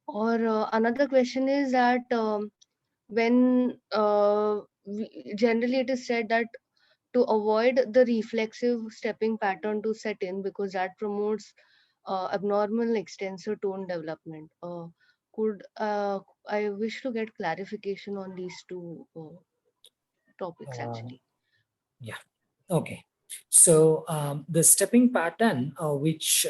Or another question is that when generally it is said that to avoid the reflexive stepping pattern to set in, because that promotes abnormal extensor tone development. Could I wish to get clarification on these two topics actually? Yeah. Okay. So the stepping pattern which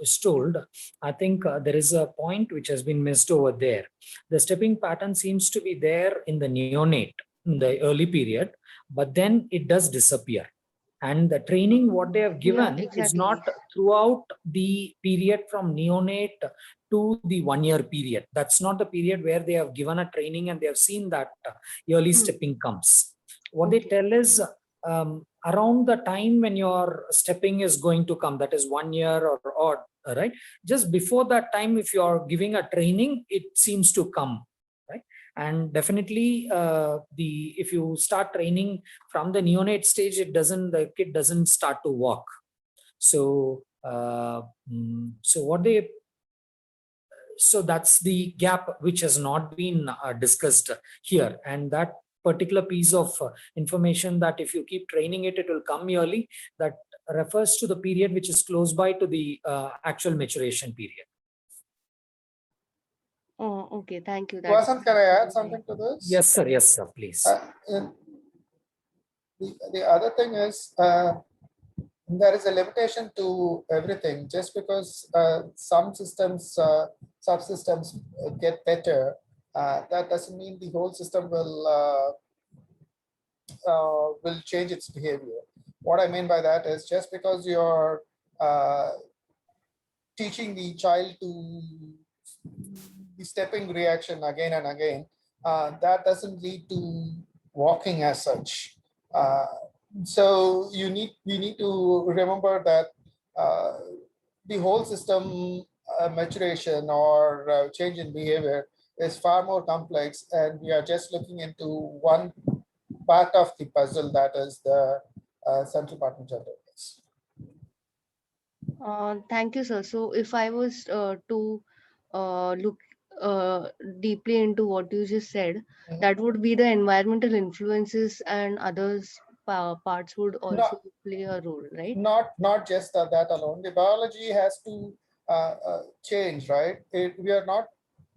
is told, I think there is a point which has been missed over there. The stepping pattern seems to be there in the neonate in the early period, but then it does disappear. And the training what they have given is exactly. not throughout the period from neonate to the 1 year period. That's not the period where they have given a training and they have seen that early stepping comes. What they tell is around the time when your stepping is going to come, that is 1 year or odd, right? Just before that time, if you are giving a training, it seems to come, right? And definitely if you start training from the neonate stage, the kid doesn't start to walk. So so that's the gap which has not been discussed here, and that particular piece of information that if you keep training it, it will come yearly. That refers to the period which is close by to the actual maturation period. Oh, okay. Thank you. Vasant, can I add something to this? Yes, sir. Yes, sir. Please. The other thing is, there is a limitation to everything. Just because some systems, subsystems get better, that doesn't mean the whole system will change its behavior. What I mean by that is, just because you're teaching the child to the stepping reaction again and again, that doesn't lead to walking as such. So you need to remember that the whole system maturation or change in behavior is far more complex, and we are just looking into one part of the puzzle, that is the central pattern generators. Thank you, sir. So if I was to look deeply into what you just said, Mhm. that would be the environmental influences and others parts would also play a role, right? Not just that alone. The biology has to change, right? We are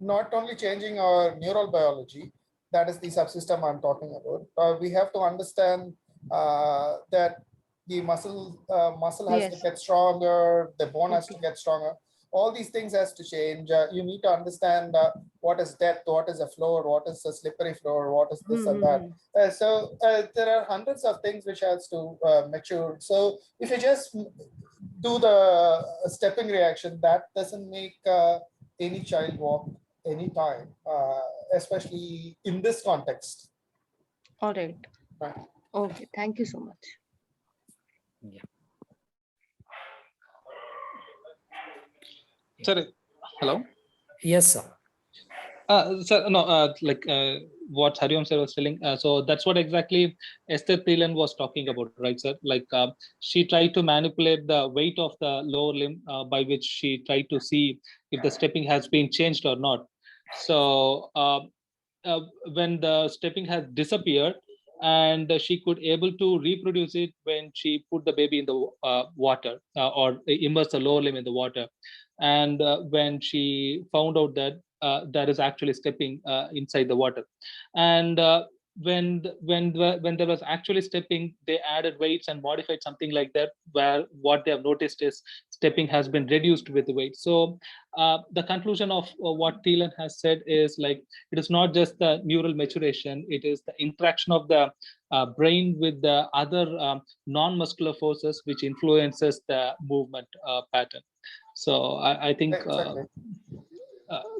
not only changing our neural biology, that is the subsystem I'm talking about. We have to understand that the muscle has to Yes. get stronger, the bone has to Okay. get stronger. All these things has to change. You need to understand what is depth, what is a floor, what is a slippery floor, what is this and that. So there are hundreds of things which has to mature. So if you just do the stepping reaction, that doesn't make any child walk anytime, especially in this context. All right. Right. Okay. Thank you so much. Sir, hello. Yes, sir. Sir, no, what Hariom sir was telling. So that's what exactly Esther Thielen was talking about, right, sir? Like she tried to manipulate the weight of the lower limb by which she tried to see if the stepping has been changed or not. So when the stepping has disappeared, and she could able to reproduce it when she put the baby in the water or immerse the lower limb in the water. And when she found out that that is actually stepping inside the water, and when there was actually stepping, they added weights and modified something like that, where what they have noticed is stepping has been reduced with the weight. So the conclusion of what Thielen has said is, like, it is not just the neural maturation, it is the interaction of the brain with the other non-muscular forces which influences the movement pattern. So I think Exactly.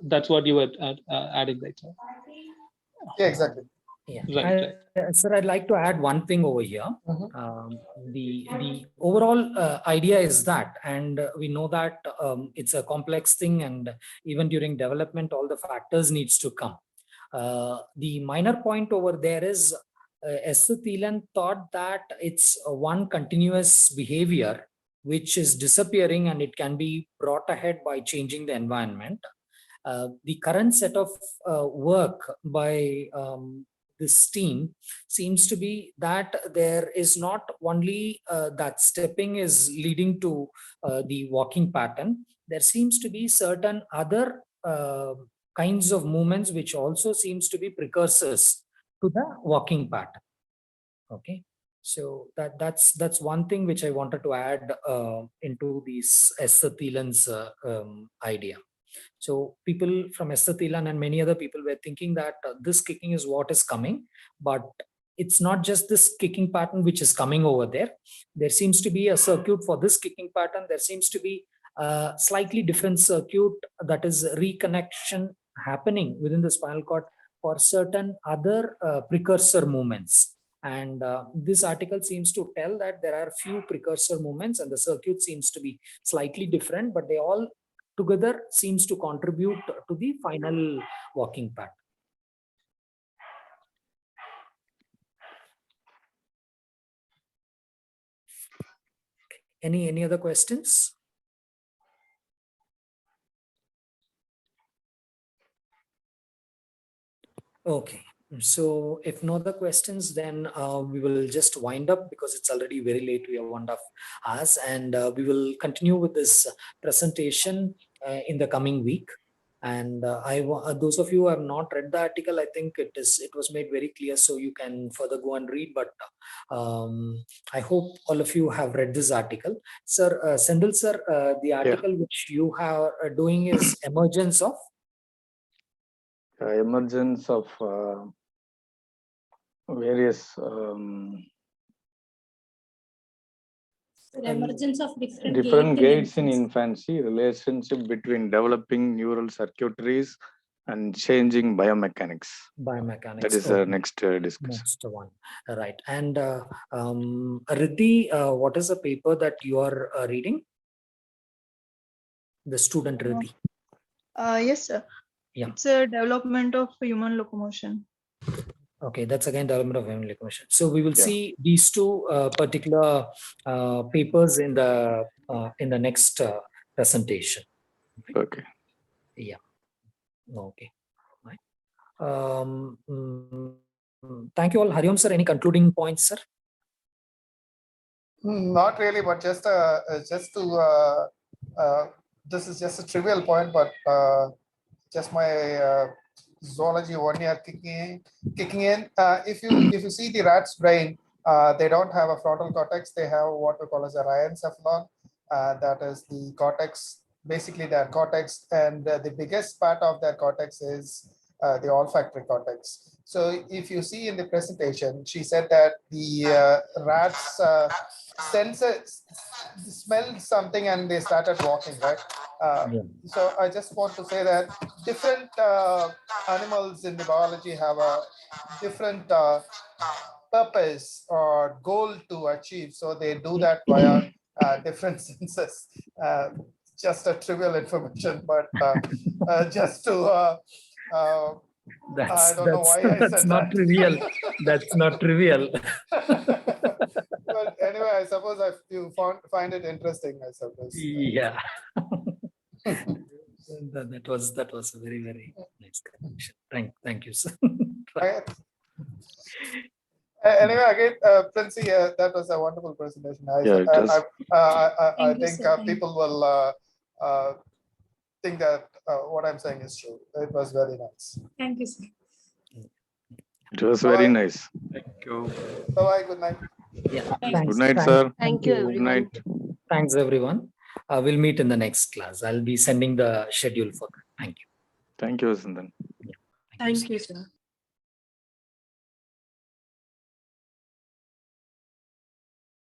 that's what you were adding, right? Yeah, exactly. Yeah. Right. Sir, I'd like to add one thing over here. Mhm. The overall idea is that, and we know that it's a complex thing, and even during development, all the factors needs to come. The minor point over there is Esther Thielen thought that it's one continuous behavior which is disappearing, and it can be brought ahead by changing the environment. The current set of work by this team seems to be that there is not only that stepping is leading to the walking pattern. There seems to be certain other kinds of movements which also seems to be precursors to the walking pattern. Okay, so that's one thing which I wanted to add into these Esther Thielen's idea. So people from Esther Thielen and many other people were thinking that this kicking is what is coming, but it's not just this kicking pattern which is coming over there. There seems to be a circuit for this kicking pattern. There seems to be a slightly different circuit, that is reconnection happening within the spinal cord for certain other precursor movements. And this article seems to tell that there are few precursor movements and the circuit seems to be slightly different, but they all together seems to contribute to the final walking pattern. Any other questions? Okay, So if no other questions, then we will just wind up because it's already very late. We have 1.5 hours, and we will continue with this presentation in the coming week. And those of you who have not read the article, I think it was made very clear, so you can further go and read. But I hope all of you have read this article. Sir, Sendil sir, the article which you are doing is emergence of Emergence of various Emergence of different gates in infancy, relationship between developing neural circuitries and changing biomechanics. Biomechanics. That is the next discussion. Next one. Right. And Riddhi, what is the paper that you are reading? The student Riddhi. Yes, sir. Yeah. It's a development of human locomotion. Okay, that's again development of human locomotion. So we will see these two particular papers in the next presentation. Okay. Yeah. Okay. Right. Thank you all. Hariom sir, any concluding points, sir? Not really, but just to this is just a trivial point, but just my zoology 1 year kicking in. If you see the rat's brain, they don't have a frontal cortex. They have what we call as a rhiencephalon. That is the cortex, basically their cortex, and the biggest part of their cortex is the olfactory cortex. So if you see in the presentation, she said that the rats smelled something and they started walking, right? So I just want to say that different animals in the biology have a different purpose or goal to achieve. So they do that via different senses. Just a trivial information, but just to I don't know why I said not that. trivial. That's not trivial. But anyway, I suppose if you find it interesting, I suppose. Yeah. that was a very, very nice connection. Thank you, sir. Right. Anyway, again, Princey, that was a wonderful presentation. I think people will think that what I'm saying is true. It was very nice. Thank you, sir. It was very nice. Thank you. Bye-bye. Good night. Yeah. Good night, sir. Thank you, Good everyone. night. Thanks, everyone. We'll meet in the next class. I'll be sending the schedule for that. Thank you. Thank you, Vasantan. Thank you, sir.